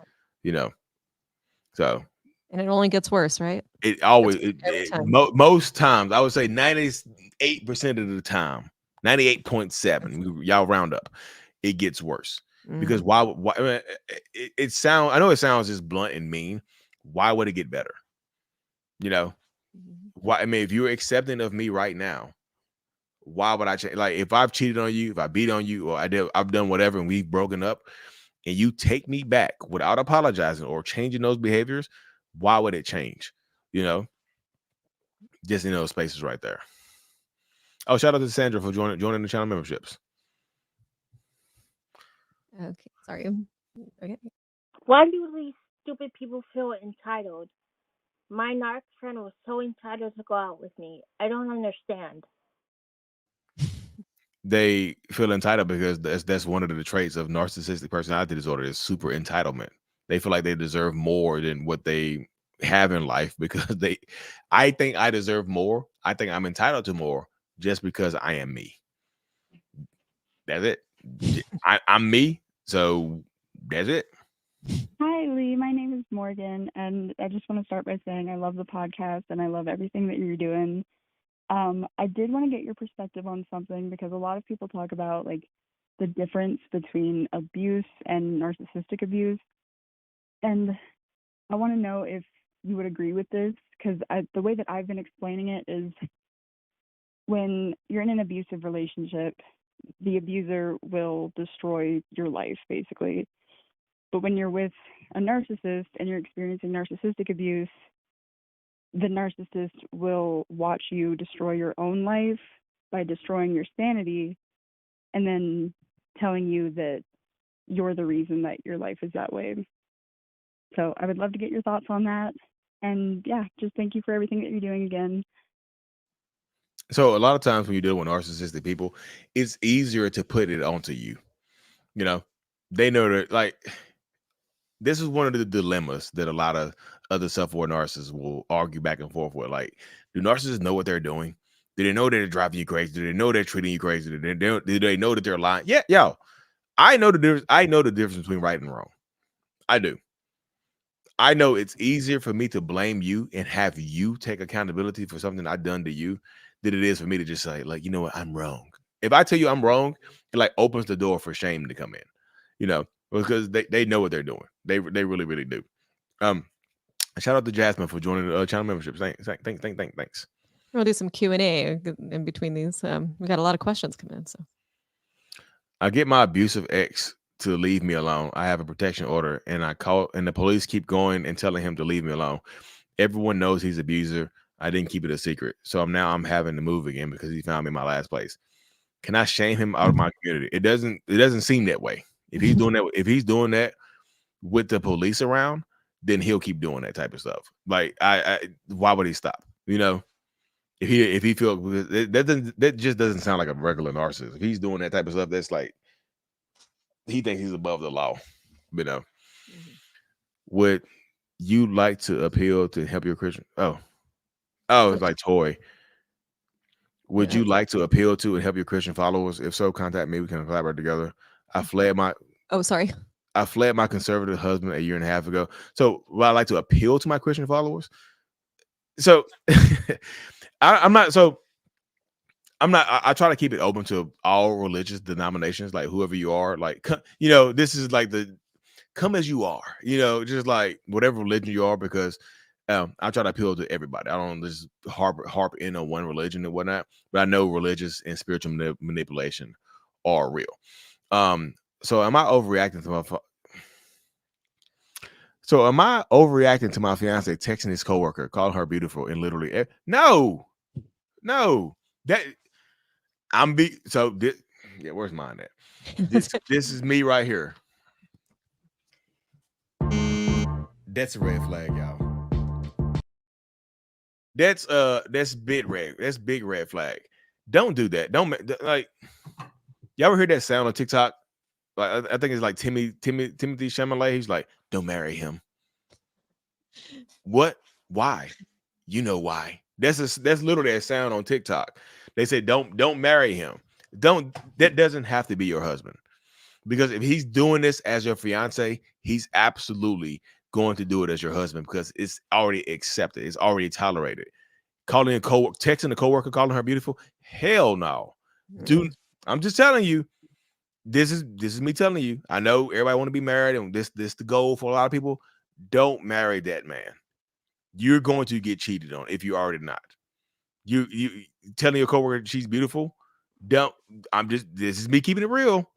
So And it only gets worse, right? it always Every time. most times I would say 98% of the time, 98.7, y'all round up, it gets worse. Because why it sounds, I know it sounds just blunt and mean. Why would it get better? Why? I mean, if you're accepting of me right now, why would I change? Like if I've cheated on you, if I beat on you, or I've done whatever and we've broken up, and you take me back without apologizing or changing those behaviors, why would it change? Just in those spaces right there. Oh, shout out to Sandra for joining the channel memberships. Okay, sorry. Okay. Why do these stupid people feel entitled? My narc friend was so entitled to go out with me. I don't understand. They feel entitled because that's one of the traits of narcissistic personality disorder is super entitlement. They feel like they deserve more than what they have in life because I think I deserve more. I think I'm entitled to more just because I am me. That's it. I'm me. So that's it. Hi, Lee. My name is Morgan, and I just want to start by saying I love the podcast and I love everything that you're doing. I did want to get your perspective on something because a lot of people talk about like the difference between abuse and narcissistic abuse. And I want to know if you would agree with this because the way that I've been explaining it is when you're in an abusive relationship, the abuser will destroy your life basically. But when you're with a narcissist and you're experiencing narcissistic abuse, the narcissist will watch you destroy your own life by destroying your sanity and then telling you that you're the reason that your life is that way. So I would love to get your thoughts on that. And yeah, just thank you for everything that you're doing again. So a lot of times when you deal with narcissistic people, it's easier to put it onto you. They know that like this is one of the dilemmas that a lot of other self-aware narcissists will argue back and forth with. Like, do narcissists know what they're doing? Do they know that they're driving you crazy? Do they know they're treating you crazy? Do they know that they're lying? Yeah, yo, I know the difference. I know the difference between right and wrong. I do. I know it's easier for me to blame you and have you take accountability for something I've done to you than it is for me to just say, like, you know what, I'm wrong. If I tell you I'm wrong, it like opens the door for shame to come in, you know, because they know what they're doing. They really, really do. Shout out to Jasmine for joining the channel membership. Thanks. We'll do some Q&A in between these. We got a lot of questions coming in. So I get my abusive ex to leave me alone. I have a protection order, and I call, and the police keep going and telling him to leave me alone. Everyone knows he's an abuser. I didn't keep it a secret, so I'm having to move again because he found me in my last place. Can I shame him out of my community? It doesn't seem that way. If he's doing that with the police around, then he'll keep doing that type of stuff. Like, why would he stop? You know, if he feels that just doesn't sound like a regular narcissist. If he's doing that type of stuff, that's like he thinks he's above the law. You know, would you like to appeal to help your Christian? Oh, it's like Toy. Would you like to appeal to and help your Christian followers? If so, contact me. We can collaborate together. I fled my conservative husband a year and a half ago. So, would I like to appeal to my Christian followers? So, I'm not. I try to keep it open to all religious denominations, like whoever you are. Like, you know, this is like come as you are. You know, just like whatever religion you are, because I try to appeal to everybody. I don't just harp in on one religion and whatnot, but I know religious and spiritual manipulation are real. So am I overreacting to my fiance texting his coworker, calling her beautiful, and literally no, that where's mine at? This is me right here. That's a red flag, y'all. That's big red. That's big red flag. Don't do that. Don't like. Y'all ever heard that sound on TikTok? Like, I think it's like Timothy Chalamet. He's like, don't marry him. What? Why? You know why? That's literally a sound on TikTok. They say don't marry him. That doesn't have to be your husband, because if he's doing this as your fiance, he's absolutely going to do it as your husband because it's already accepted. It's already tolerated. Calling texting a coworker, calling her beautiful. Hell no. Dude, I'm just telling you. This is me telling you. I know everybody want to be married, and this the goal for a lot of people. Don't marry that man. You're going to get cheated on if you already not. You telling your coworker she's beautiful. This is me keeping it real.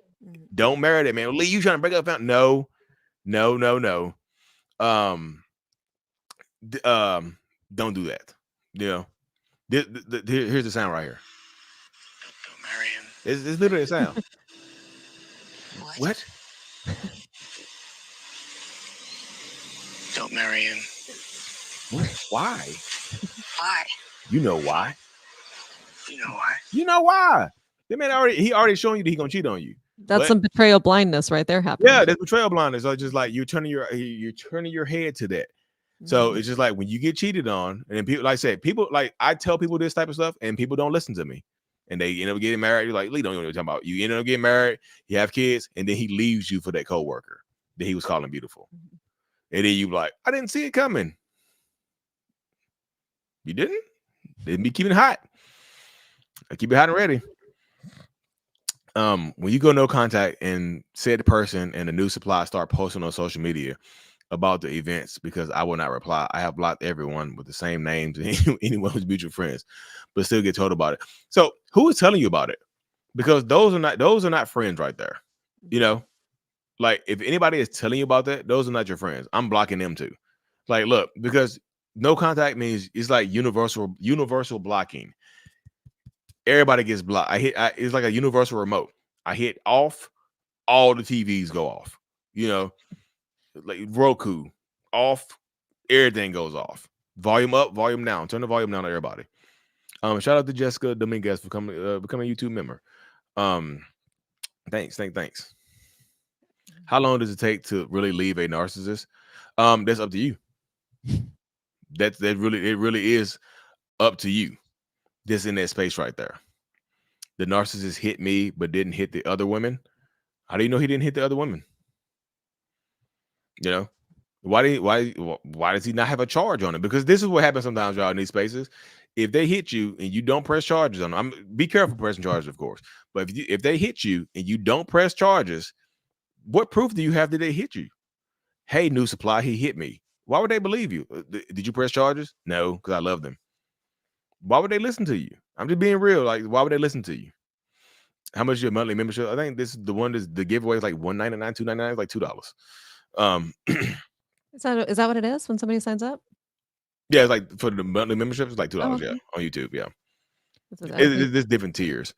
Don't marry that man. Lee, you trying to break up? No. Don't do that. You know, here's the sound right here. Don't marry him. It's literally a sound. What? Don't marry him. What? Why? Why? You know why? You know why? You know why? That man already showing you that he's gonna cheat on you. That's some betrayal blindness right there happening. Yeah, that's betrayal blindness. So just like you're turning your head to that. So it's just like when you get cheated on, and people, like I said, people like I tell people this type of stuff, and people don't listen to me, and they end up getting married. You're like, Lee, don't know what you're talking about. You end up getting married, you have kids, and then he leaves you for that coworker that he was calling beautiful, and then you like, I didn't see it coming. You didn't be keeping it hot. I keep it hot and ready. When you go no contact and said the person and the new supply start posting on social media about the events, because I will not reply. I have blocked everyone with the same names and anyone who's mutual friends, but still get told about it. So who is telling you about it? Because those are not friends right there. You know, like if anybody is telling you about that, those are not your friends. I'm blocking them too. Like, look, because no contact means it's like universal blocking. Everybody gets blocked. It's like a universal remote. I hit off, all the TVs go off. You know, like Roku off, everything goes off. Volume up, volume down. Turn the volume down to everybody. Shout out to Jessica Dominguez for becoming a YouTube member. Thanks. How long does it take to really leave a narcissist? That's up to you. It really is up to you. This in that space right there. The narcissist hit me, but didn't hit the other women. How do you know he didn't hit the other women? You know, why does he not have a charge on it? Because this is what happens sometimes, y'all, in these spaces. If they hit you and you don't press charges on them, be careful pressing charges, of course. But if they hit you and you don't press charges, what proof do you have that they hit you? Hey, new supply, he hit me. Why would they believe you? Did you press charges? No, because I love them. Why would they listen to you? I'm just being real. Like, why would they listen to you? How much is your monthly membership? I think this is the one that's the giveaway is like $1.99, $2.99, is like $2. Is that what it is when somebody signs up? Yeah, it's like for the monthly membership, it's like $2, Oh, yeah, okay. on YouTube, yeah. Okay. There's different tiers.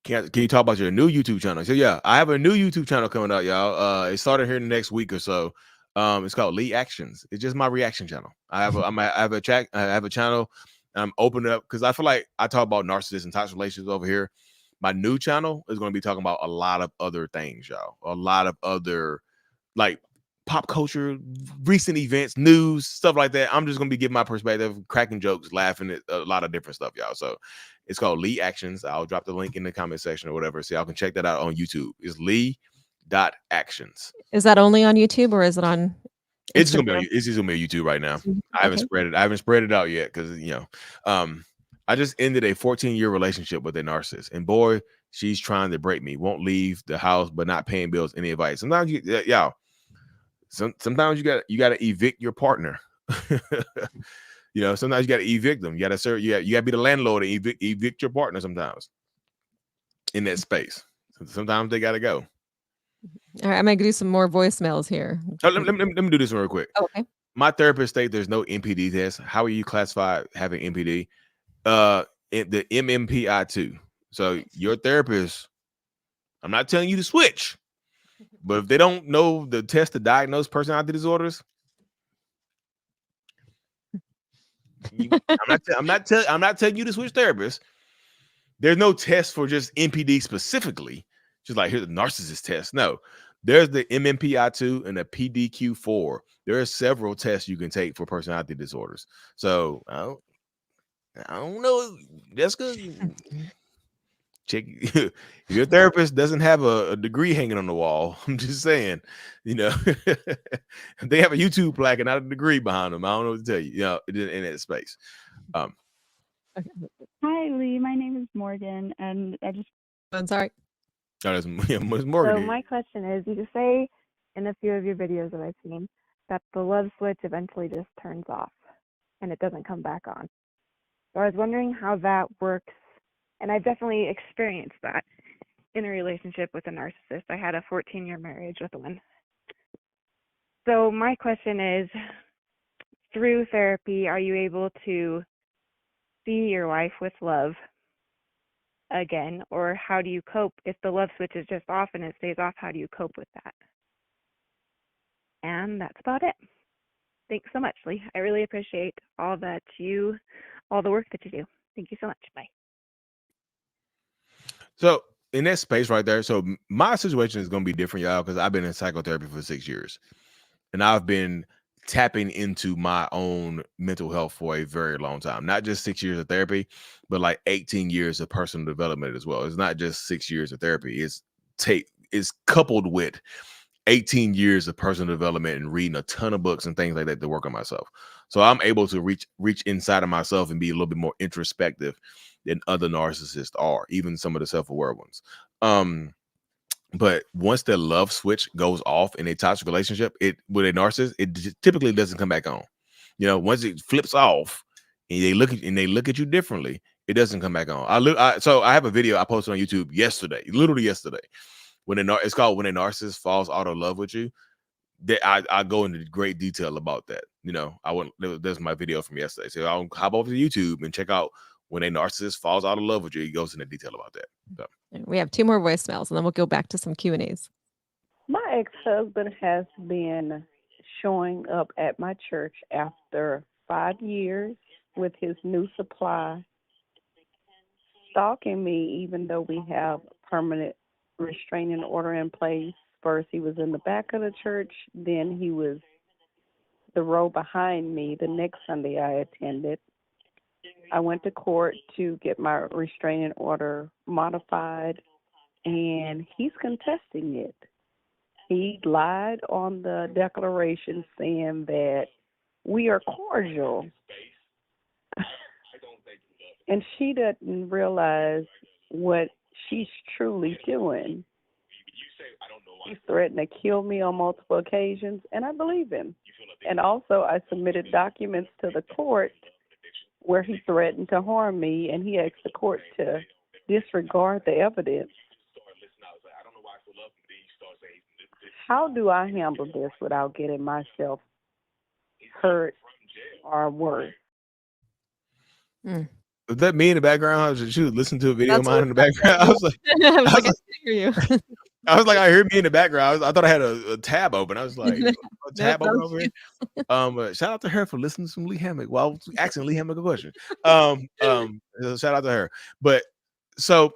Can you talk about your new YouTube channel? So yeah, I have a new YouTube channel coming out, y'all. It started here in the next week or so. It's called Lee Actions. It's just my reaction channel. I have a channel. I'm opening up because I feel like I talk about narcissists and toxic relationships over here. My new channel is going to be talking about a lot of other things, y'all. A lot of other like pop culture, recent events, news, stuff like that. I'm just gonna be giving my perspective, cracking jokes, laughing at a lot of different stuff, y'all. So it's called Lee Actions. I'll drop the link in the comment section or whatever. So y'all can check that out on YouTube. It's Lee.actions. Is that only on YouTube or is it on It's just Instagram? it's just gonna be on YouTube right now. I haven't Okay. spread it out yet because I just ended a 14-year relationship with a narcissist, and boy, she's trying to break me. Won't leave the house, but not paying bills, any advice. Sometimes sometimes you got to evict your partner. Sometimes you got to evict them. You got to serve. You got to be the landlord and evict your partner. Sometimes in that space. Sometimes they got to go. All right, I'm gonna do some more voicemails here. Oh, let me do this one real quick. Okay. My therapist states there's no MPD test. How are you classified having MPD? The MMPI2. So your therapist, I'm not telling you to switch, but if they don't know the test to diagnose personality disorders, I'm not telling you to switch therapists. There's no test for just MPD specifically. Just like here's the narcissist test. No, there's the MMPI2 and the PDQ4. There are several tests you can take for personality disorders. So I don't know. That's good. Check if your therapist doesn't have a degree hanging on the wall. I'm just saying, they have a YouTube plaque and not a degree behind them. I don't know what to tell you. In that space. Hi, Lee. My name is Morgan, and I'm sorry. It's Morgan. So my question is, you just say in a few of your videos that I've seen that the love switch eventually just turns off and it doesn't come back on. So I was wondering how that works, and I've definitely experienced that in a relationship with a narcissist. I had a 14-year marriage with one. So my question is, through therapy, are you able to see your wife with love again, or how do you cope if the love switch is just off and it stays off? How do you cope with that? And that's about it. Thanks so much, Lee. I really appreciate all the work that you do. Thank you so much. Bye. So in that space right there, so my situation is going to be different, y'all, because I've been in psychotherapy for 6 years, and I've been tapping into my own mental health for a very long time. Not just 6 years of therapy, but like 18 years of personal development as well. It's not just 6 years of therapy. It's coupled with 18 years of personal development and reading a ton of books and things like that to work on myself. So I'm able to reach inside of myself and be a little bit more introspective than other narcissists are, even some of the self-aware ones. But once the love switch goes off in a toxic relationship, with a narcissist, it typically doesn't come back on. Once it flips off and they look at you differently, it doesn't come back on. So I have a video I posted on YouTube literally yesterday. It's called When a Narcissist Falls Out of Love with You. That I go into great detail about that. There's my video from yesterday. So I'll hop over to YouTube and check out When a Narcissist Falls Out of Love with You. He goes into detail about that. So. We have 2 more voicemails, and then we'll go back to some Q&As. My ex-husband has been showing up at my church after 5 years with his new supply, stalking me even though we have permanent restraining order in place. First he was in the back of the church, then he was the row behind me the next Sunday I attended. I went to court to get my restraining order modified, and he's contesting it. He lied on the declaration saying that we are cordial. And she doesn't realize what she's truly doing. He's threatened to kill me on multiple occasions, and I believe him. And also, I submitted documents to the court where he threatened to harm me, and he asked the court to disregard the evidence. How do I handle this without getting myself hurt or worse? Was that me in the background? I was just listening to a video of mine in the background. I was like, I can't hear you. I was like, I heard me in the background. I thought I had a tab open. I was like, a tab open over here. Shout out to her for listening to some Lee Hammock. Well, I was asking Lee Hammock a question. Shout out to her. But so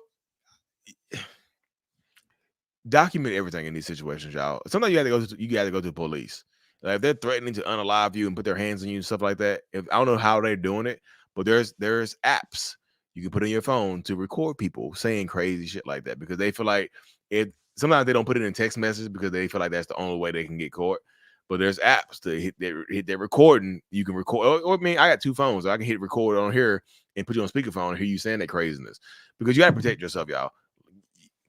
document everything in these situations, y'all. Sometimes you got to go to the police. Like if they're threatening to unalive you and put their hands on you and stuff like that. I don't know how they're doing it, but there's apps you can put on your phone to record people saying crazy shit like that, because they feel like it. Sometimes they don't put it in text messages because they feel like that's the only way they can get caught. But there's apps to hit their recording. You can record. Or I mean, I got two phones. So I can hit record on here and put you on speakerphone and hear you saying that craziness, because you got to protect yourself, y'all.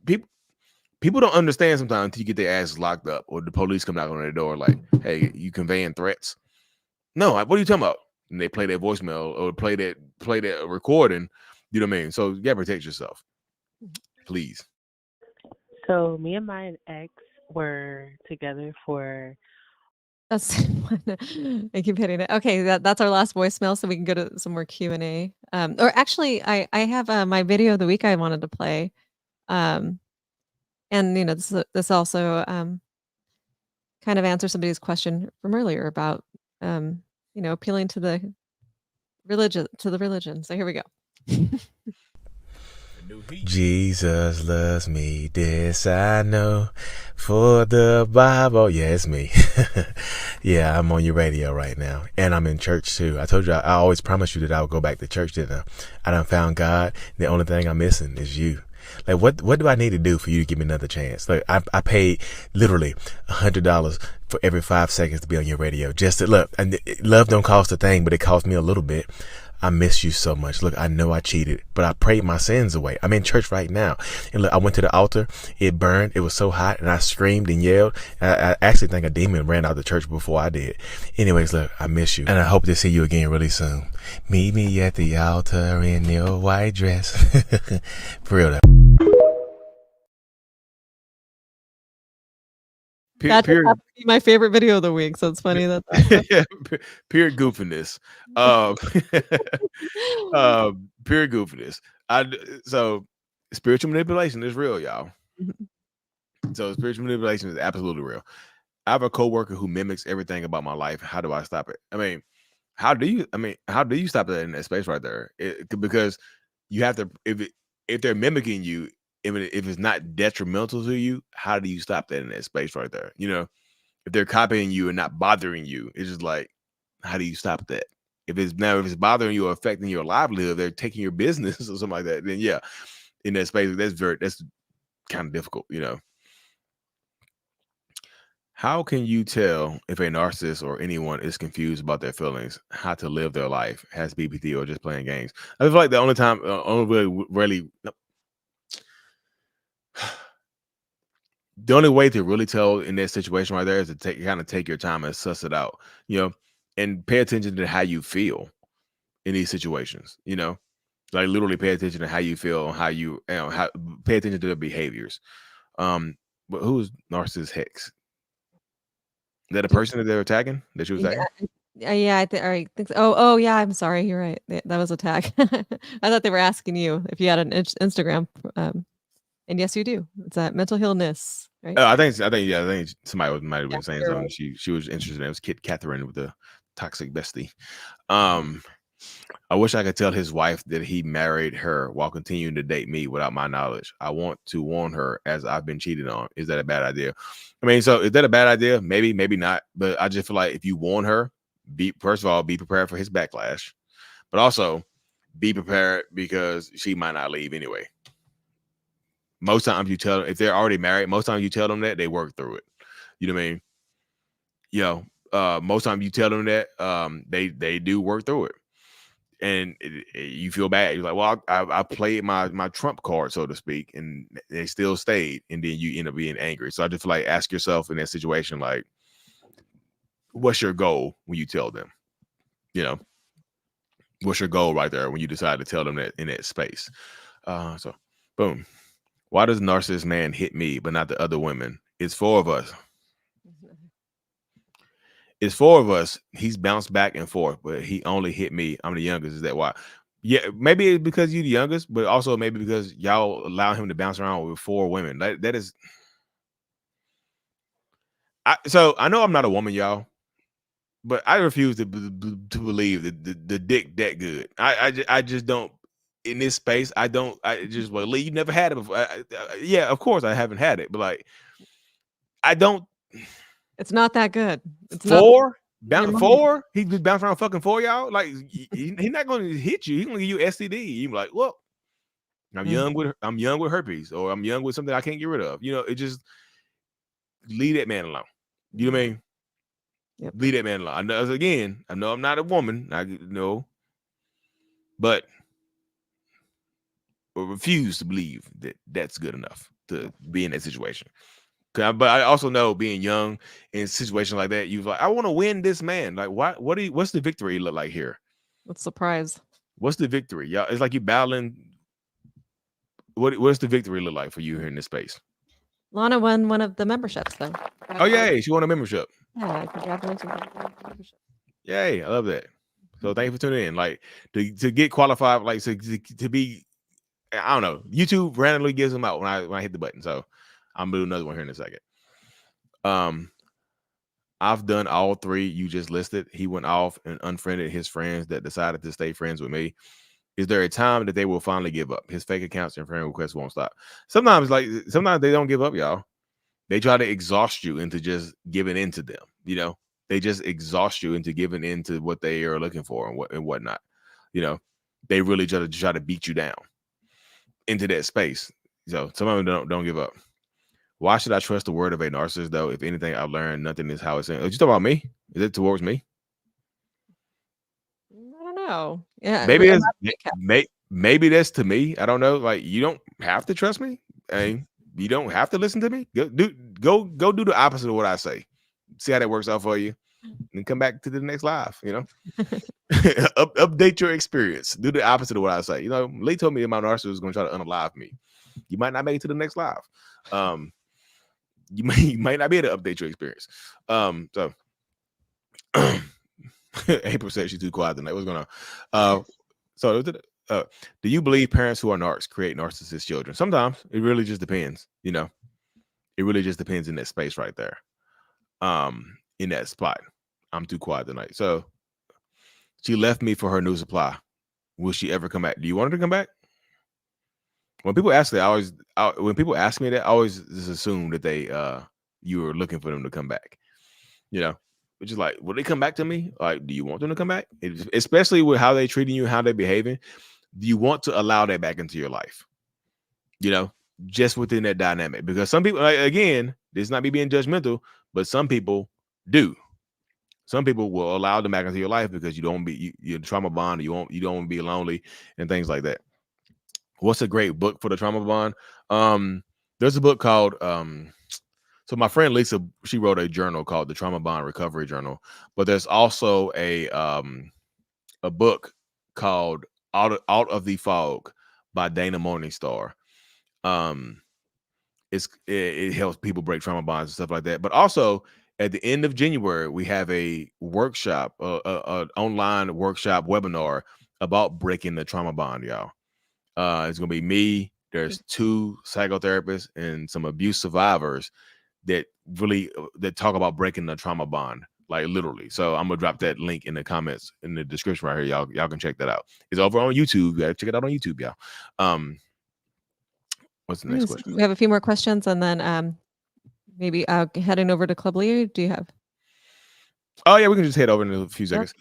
People don't understand sometimes until you get their asses locked up or the police come knocking on their door like, hey, you conveying threats? No, what are you talking about? And they play that voicemail or play that recording. You know what I mean? So you got to protect yourself. Please. So me and my ex were together for. That's I keep hitting it. Okay, that's our last voicemail, so we can go to some more Q&A. Or actually, I have my video of the week I wanted to play. And this also kind of answers somebody's question from earlier about appealing to the religion. So here we go. Jesus loves me, this I know, for the Bible. Yeah, it's me. Yeah, I'm on your radio right now, and I'm in church too. I told you, I always promised you that I would go back to church, didn't I? I done found God. The only thing I'm missing is you. Like, what do I need to do for you to give me another chance? Like, I paid literally $100 for every 5 seconds to be on your radio. Just to look, and love don't cost a thing, but it cost me a little bit. I miss you so much. Look, I know I cheated, but I prayed my sins away. I'm in church right now. And look, I went to the altar. It burned. It was so hot. And I screamed and yelled. I actually think a demon ran out of the church before I did. Anyways, look, I miss you. And I hope to see you again really soon. Meet me at the altar in your white dress. For real though. That just happened to be my favorite video of the week, so it's funny that. Pure goofiness. Pure goofiness. So spiritual manipulation is real, y'all. So spiritual manipulation is absolutely real. I have a coworker who mimics everything about my life. How do I stop it? How do you stop that in that space right there? Because you have to, if they're mimicking you, if it's not detrimental to you, how do you stop that in that space right there? If they're copying you and not bothering you, it's just like, how do you stop that? If it's bothering you or affecting your livelihood, they're taking your business or something like that, then yeah, in that space, that's kind of difficult, How can you tell if a narcissist or anyone is confused about their feelings, how to live their life, has BPD, or just playing games? I feel like the only time, the only way to really tell in that situation right there is to take your time and suss it out, and pay attention to how you feel in these situations, like literally pay attention to how you feel, how pay attention to their behaviors. But who's Narcissist Hex? Is that a person that they're attacking that she was attacking? Yeah, I think so. Oh, yeah, I'm sorry. You're right. That was a tag. I thought they were asking you if you had an Instagram. And yes, you do. It's at Mental Healness, right? I think somebody might have been saying something. Right. She was interested. It was Catherine with the toxic bestie. I wish I could tell his wife that he married her while continuing to date me without my knowledge. I want to warn her as I've been cheated on. Is that a bad idea? So is that a bad idea? Maybe not. But I just feel like if you warn her, first of all, be prepared for his backlash. But also be prepared because she might not leave anyway. Most times you tell them, if they're already married, most times you tell them that, they work through it. You know what I mean? Most times you tell them that, they do work through it. And you feel bad. You're like, well, I played my trump card, so to speak, and they still stayed. And then you end up being angry. So I just feel like, ask yourself in that situation, like, what's your goal when you tell them? What's your goal right there when you decide to tell them that in that space? So boom. Why does narcissist man hit me but not the other women? It's 4 of us. It's 4 of us. He's bounced back and forth, but he only hit me. I'm the youngest. Is that why? Yeah, maybe it's because you're the youngest, but also maybe because y'all allow him to bounce around with 4 women. That is. So I know I'm not a woman, y'all, but I refuse to believe that the dick that good. I just don't. In this space, I just believe you never had it before. Yeah, of course I haven't had it, but like, I don't. It's not that good. It's 4? Not, 4? He just bounced around fucking 4, y'all. Like, he's not going to hit you. He's going to give you STD. You be like, well, I'm young with herpes, or I'm young with something I can't get rid of. It just leave that man alone. You know what I mean? Yep. Leave that man alone. I know I'm not a woman. I know, but I refuse to believe that that's good enough to be in that situation. But I also know, being young in situations like that, you're like, I want to win this man. Like, what's the victory look like here? What's the prize? What's the victory? Y'all, it's like you battling. What's the victory look like for you here in this space? Lana won one of the memberships, though. Oh, yay. She won a membership. Yeah, congratulations on the membership. Yay, I love that. So thank you for tuning in. Like, to get qualified, like, to be, I don't know, YouTube randomly gives them out when I hit the button. So I'm gonna do another one here in a second. I've done all 3 you just listed. He went off and unfriended his friends that decided to stay friends with me. Is there a time that they will finally give up? His fake accounts and friend requests won't stop. Sometimes they don't give up, y'all. They try to exhaust you into just giving in to them. They just exhaust you into giving into what they are looking for and whatnot. They really try to beat you down into that space. So some of them don't give up. Why should I trust the word of a narcissist, though? If anything I've learned, nothing is how it's saying. Are you talking about me? Is it towards me? I don't know. Yeah, maybe that's to me. I don't know. Like, you don't have to trust me. You don't have to listen to me. Go do the opposite of what I say. See how that works out for you, and come back to the next live. Update your experience. Do the opposite of what I say. Lee told me that my narcissist was going to try to unalive me. You might not make it to the next live. You might not be able to update your experience. So April said she's too quiet tonight. What's going on? Do you believe parents who are narcs create narcissist children? Sometimes. It really just depends. It really just depends in that space right there. In that spot. I'm too quiet tonight. So she left me for her new supply. Will she ever come back? Do you want her to come back? When people ask that, when people ask me that, I always just assume that you were looking for them to come back. Which is like, will they come back to me? Like, do you want them to come back? Especially with how they treating you, how they behaving. Do you want to allow that back into your life? Just within that dynamic, because some people, again, this is not me being judgmental, but some people do. Some people will allow them back into your life because you don't you're trauma bond. You don't want to be lonely and things like that. What's a great book for the trauma bond? There's a book called so my friend Lisa, she wrote a journal called the Trauma Bond Recovery Journal, but there's also a book called Out of the Fog by Dana Morningstar. It helps people break trauma bonds and stuff like that. But also at the end of January, we have a workshop, an online workshop webinar about breaking the trauma bond, y'all. It's gonna be me. There's 2 psychotherapists and some abuse survivors that talk about breaking the trauma bond, like literally. So I'm gonna drop that link in the comments in the description right here. Y'all can check that out. It's over on YouTube. You gotta check it out on YouTube, y'all. What's the next question? We have a few more questions, and then maybe heading over to Club Leo. Do you have? Oh yeah, we can just head over in a few seconds.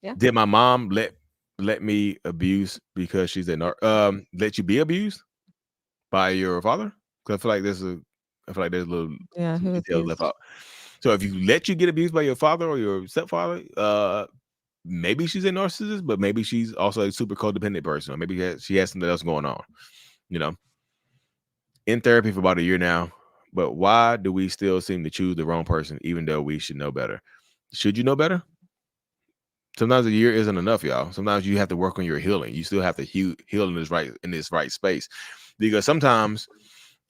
Yeah. Did my mom let let me abuse because she's a let you be abused by your father? Because I feel like there's a little Yeah, some who details left accused? out. So if you let you get abused by your father or your stepfather, maybe she's a narcissist, but maybe she's also a super codependent person, or maybe she has something else going on. You know, in therapy for about a year now, but why do we still seem to choose the wrong person, even though we should know better? Should you know better? Sometimes a year isn't enough, y'all. Sometimes you have to work on your healing. You still have to heal in this right space, because sometimes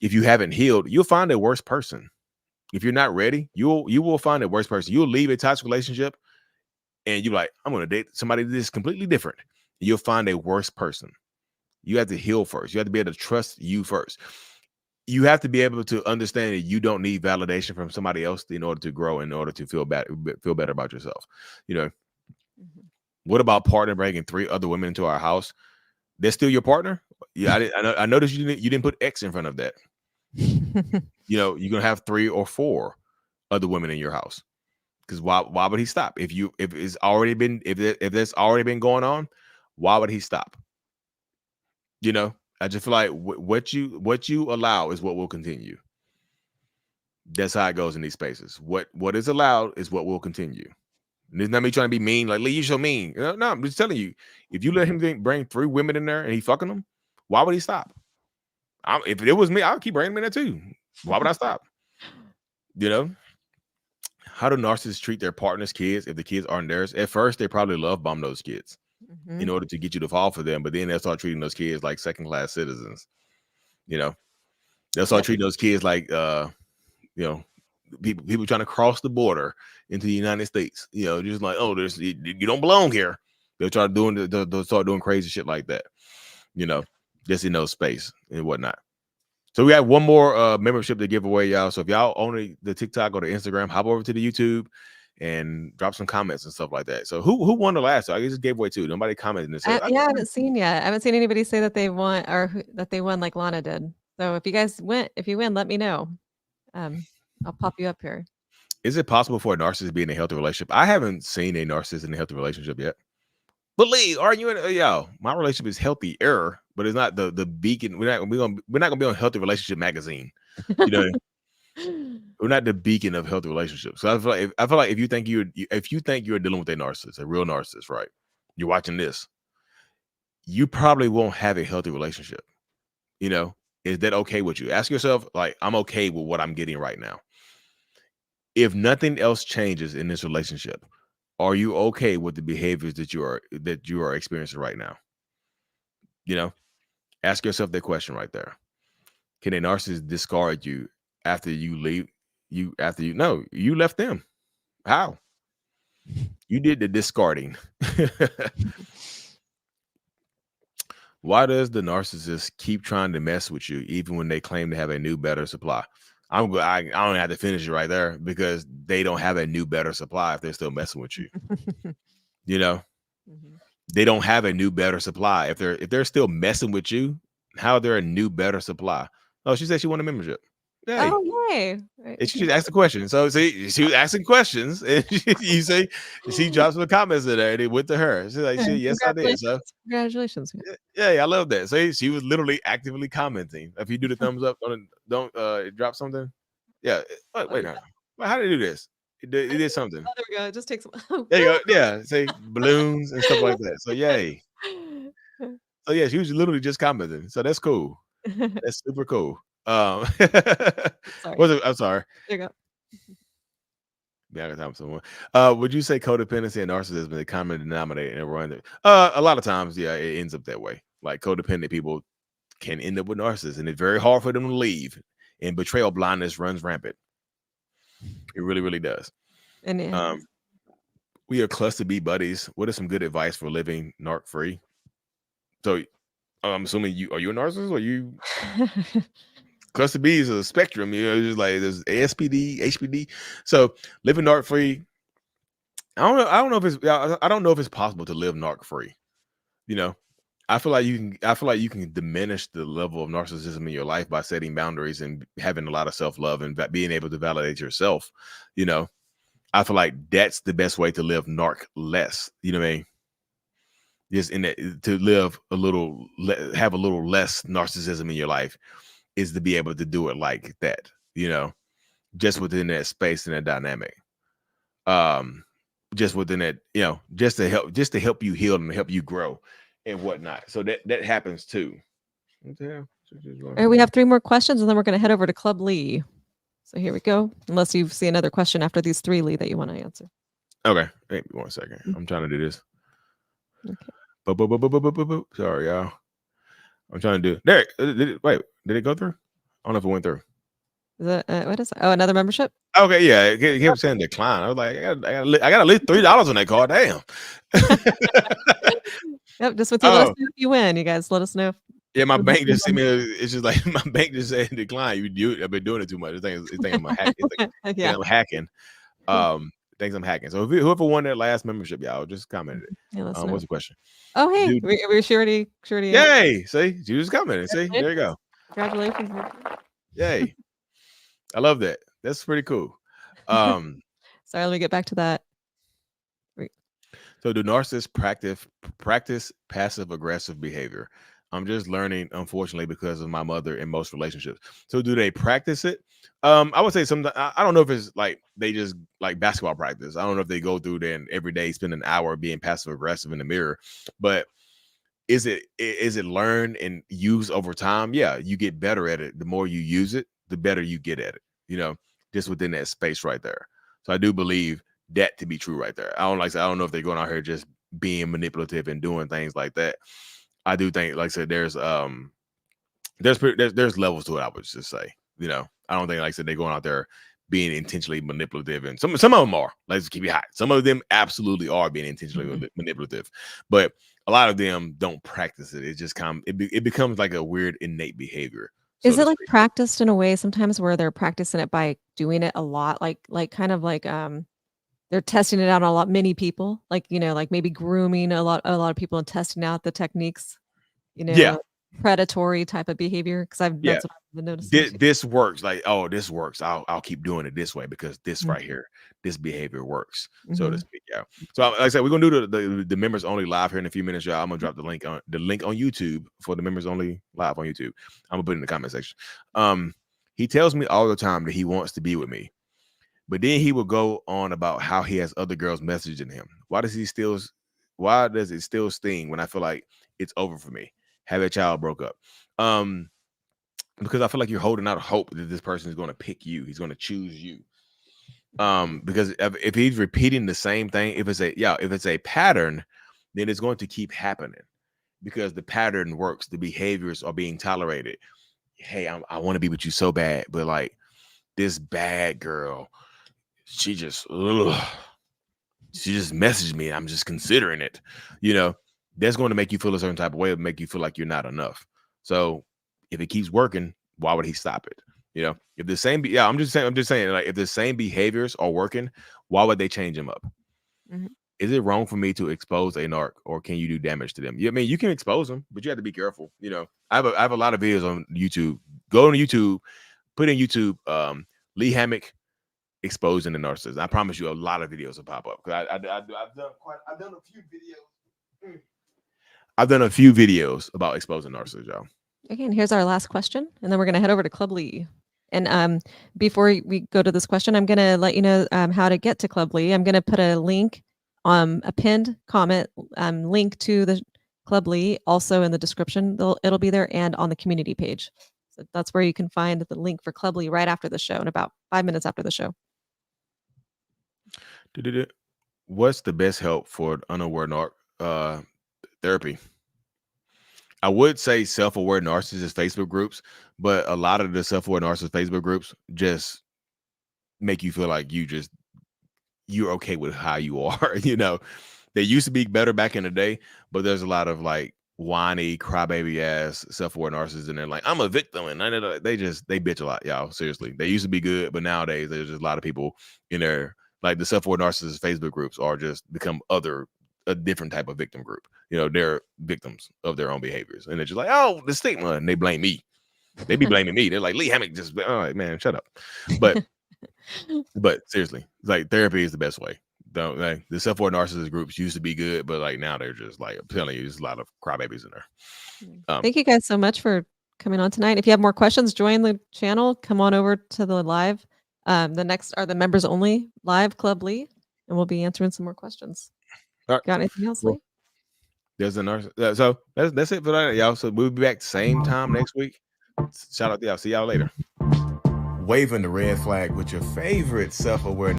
if you haven't healed, you'll find a worse person. If you're not ready, you will find a worse person. You'll leave a toxic relationship, and you're like, I'm going to date somebody that's completely different. You'll find a worse person. You have to heal first. You have to be able to trust you first. You have to be able to understand that you don't need validation from somebody else in order to grow, in order to feel better about yourself. You know, what about partner bringing 3 other women into our house? They're still your partner. Yeah, I noticed you didn't put X in front of that. You know, you're gonna have 3 or 4 other women in your house. Because why would he stop? If it's already been if that's already been going on, why would he stop? You know, I just feel like what you allow is what will continue. That's how it goes in these spaces. What is allowed is what will continue. And it's not me trying to be mean, like, Lee, you're so mean. No, I'm just telling you, if you let him bring 3 women in there and he fucking them, why would he stop? If it was me, I'd keep bringing them in there too. Why would I stop? You know? How do narcissists treat their partner's kids if the kids aren't theirs? At first, they probably love bomb those kids in order to get you to fall for them, but then they'll start treating those kids like second-class citizens. You know, they'll start treating those kids like you know, people trying to cross the border into the United States. You know, just like, oh, you don't belong here. They'll start doing crazy shit like that. You know, just in those space and whatnot. So we have one more membership to give away, y'all. So if y'all own the TikTok or the Instagram, hop over to the YouTube and drop some comments and stuff like that. So who won the last? So I just gave away 2. Nobody commented and said, Yeah, I haven't seen yet. I haven't seen anybody say that they won that they won like Lana did. So if you win, let me know. I'll pop you up here. Is it possible for a narcissist to be in a healthy relationship? I haven't seen a narcissist in a healthy relationship yet. But Lee, are you in? Yo, my relationship is healthier, but it's not the beacon. We're not gonna be on Healthy Relationship magazine. You know, we're not the beacon of healthy relationships. So I feel like if you think you're dealing with a narcissist, a real narcissist, right? You're watching this, you probably won't have a healthy relationship. You know, is that okay with you? Ask yourself, like, I'm okay with what I'm getting right now. If nothing else changes in this relationship, are you okay with the behaviors that you are experiencing right now? You know, ask yourself that question right there. Can a narcissist discard you after you leave? You left them. How? You did the discarding. Why does the narcissist keep trying to mess with you even when they claim to have a new, better supply? I don't have to finish it right there, because they don't have a new, better supply if they're still messing with you. You know, they don't have a new, better supply if they're still messing with you. How are there a new, better supply? Oh, she said she wanted membership. Yay. Oh, yay. And she just asked the question. So see, she was asking questions, and you see, she dropped some comments in there, and it went to her. She's like, yes, I did. So Congratulations. yeah, I love that. So she was literally actively commenting. If you do the thumbs up, don't drop something. Yeah. Wait now. Well, how did it do this? It did something. Oh, there we go. It just takes. There you go. Yeah. Say balloons and stuff like that. So yay. So yeah, she was literally just commenting. So that's cool. That's super cool. Sorry. I'm sorry. There you go. Yeah, I got time for someone. Would you say codependency and narcissism is a common denominator in everyone? A lot of times, yeah, it ends up that way. Like, codependent people can end up with narcissists, and it's very hard for them to leave. And betrayal blindness runs rampant. It really, really does. And we are cluster B buddies. What is some good advice for living narc free? So I'm assuming are you a narcissist, or you? Cluster B is a spectrum, you know, just like there's ASPD, HPD. So living narc free, I don't know if it's possible to live narc free. You know, I feel like you can diminish the level of narcissism in your life by setting boundaries and having a lot of self-love and being able to validate yourself. You know, I feel like that's the best way to live narc less. You know what I mean? just in that to live a little, have a little less narcissism in your life is to be able to do it like that, just within that space and that dynamic. Just within that, just to help you heal and help you grow and whatnot. So that happens too. What the hell? All right, we have 3 more questions, and then we're going to head over to Club Lee. So here we go. Unless you see another question after these 3, Lee, that you want to answer. Okay, wait 1 second. I'm trying to do this. Okay. Sorry, y'all. I'm trying to do. There. Wait, did it go through? I don't know if it went through. Is that, what is that? Oh, another membership? Okay, yeah, it kept saying decline. I was like, I got at least $3 on that card. Damn. Yep, just let us know if you win. You guys let us know. Yeah, my bank just sent me. It's just like my bank just said decline. I've been doing it too much. It thinks I'm I'm hacking. Thinks I'm hacking. So whoever won that last membership, y'all just commented it. Yeah, what's the question? Oh, hey, we already. Yay! See, you just commented. See, there you go. Congratulations. Yay! I love that. That's pretty cool. Sorry, let me get back to that. So do narcissists practice passive aggressive behavior? I'm just learning, unfortunately, because of my mother in most relationships. So do they practice it? I would say sometimes. I don't know if it's like they just like basketball practice. I don't know if they go through there and every day spend an hour being passive aggressive in the mirror. But is it learned and used over time? Yeah, you get better at it. The more you use it, the better you get at it. Just within that space right there. So I do believe that to be true right there. I don't know if they're going out here just being manipulative and doing things like that. I do think, like I said, there's levels to it. I would just say, I don't think, like I said, they're going out there being intentionally manipulative, and some of them are. Let's keep it hot. Some of them absolutely are being intentionally manipulative, but a lot of them don't practice it. It just it becomes like a weird innate behavior. Is it like practiced in a way sometimes where they're practicing it by doing it a lot, like kind of like they're testing it out on a lot many people, like like maybe grooming a lot of people and testing out the techniques, Yeah. predatory type of behavior? Because that's what I've been noticing. This works. Like, oh, this works. I'll keep doing it this way because this right here, this behavior works, so to speak. Yeah. So like I said, we're gonna do the members only live here in a few minutes, y'all. I'm gonna drop the link on YouTube for the members only live on YouTube. I'm gonna put it in the comment section. He tells me all the time that he wants to be with me, but then he will go on about how he has other girls messaging him. Why does it still sting when I feel like it's over for me? Have a child broke up. Because I feel like you're holding out hope that this person is going to pick you. He's going to choose you. Because if he's repeating the same thing, if it's a pattern, then it's going to keep happening because the pattern works. The behaviors are being tolerated. Hey, I want to be with you so bad, but like this bad girl, she just messaged me. I'm just considering it. That's going to make you feel a certain type of way, make you feel like you're not enough. So if it keeps working, why would he stop it? If the same, I'm just saying, like, if the same behaviors are working, why would they change them up? Mhm. Is it wrong for me to expose a narc, or can you do damage to them? I mean, you can expose them, but you have to be careful. I have a lot of videos on YouTube. Go on YouTube, put in YouTube, Lee Hammock exposing the narcissist. I promise you, a lot of videos will pop up because I've done a few videos. I've done a few videos about exposing narcissists, y'all. Again, here's our last question, and then we're going to head over to Club Lee. And before we go to this question, I'm going to let you know how to get to Club Lee. I'm going to put a link, a pinned comment link to the Club Lee, also in the description. It'll be there, and on the community page. So that's where you can find the link for Club Lee right after the show, in about 5 minutes after the show. What's the best help for unaware narc? Therapy. I would say self-aware narcissist Facebook groups, but a lot of the self-aware narcissist Facebook groups just make you feel like you're okay with how you are. They used to be better back in the day, but there's a lot of like whiny, crybaby ass self-aware narcissists, and they're like, I'm a victim, and they bitch a lot, y'all. Seriously, they used to be good, but nowadays there's just a lot of people in there. Like the self-aware narcissist Facebook groups are just become a different type of victim group. They're victims of their own behaviors, and they're just like, oh, the stigma, and they blame me. They be blaming me. They're like, Lee Hammock just, all right, man, shut up. But seriously, like therapy is the best way. don't like the self-aware narcissist groups used to be good, but like now they're just like, I'm telling you, there's a lot of crybabies in there. Thank you guys so much for coming on tonight. If you have more questions, join the channel. Come on over to the live. The next are the members only live Club Lee, and we'll be answering some more questions. All right. Got anything else, Well, Lee? There's a nurse. So that's it for that, y'all. So we'll be back same time next week. Shout out to y'all. See y'all later. Waving the red flag with your favorite self-aware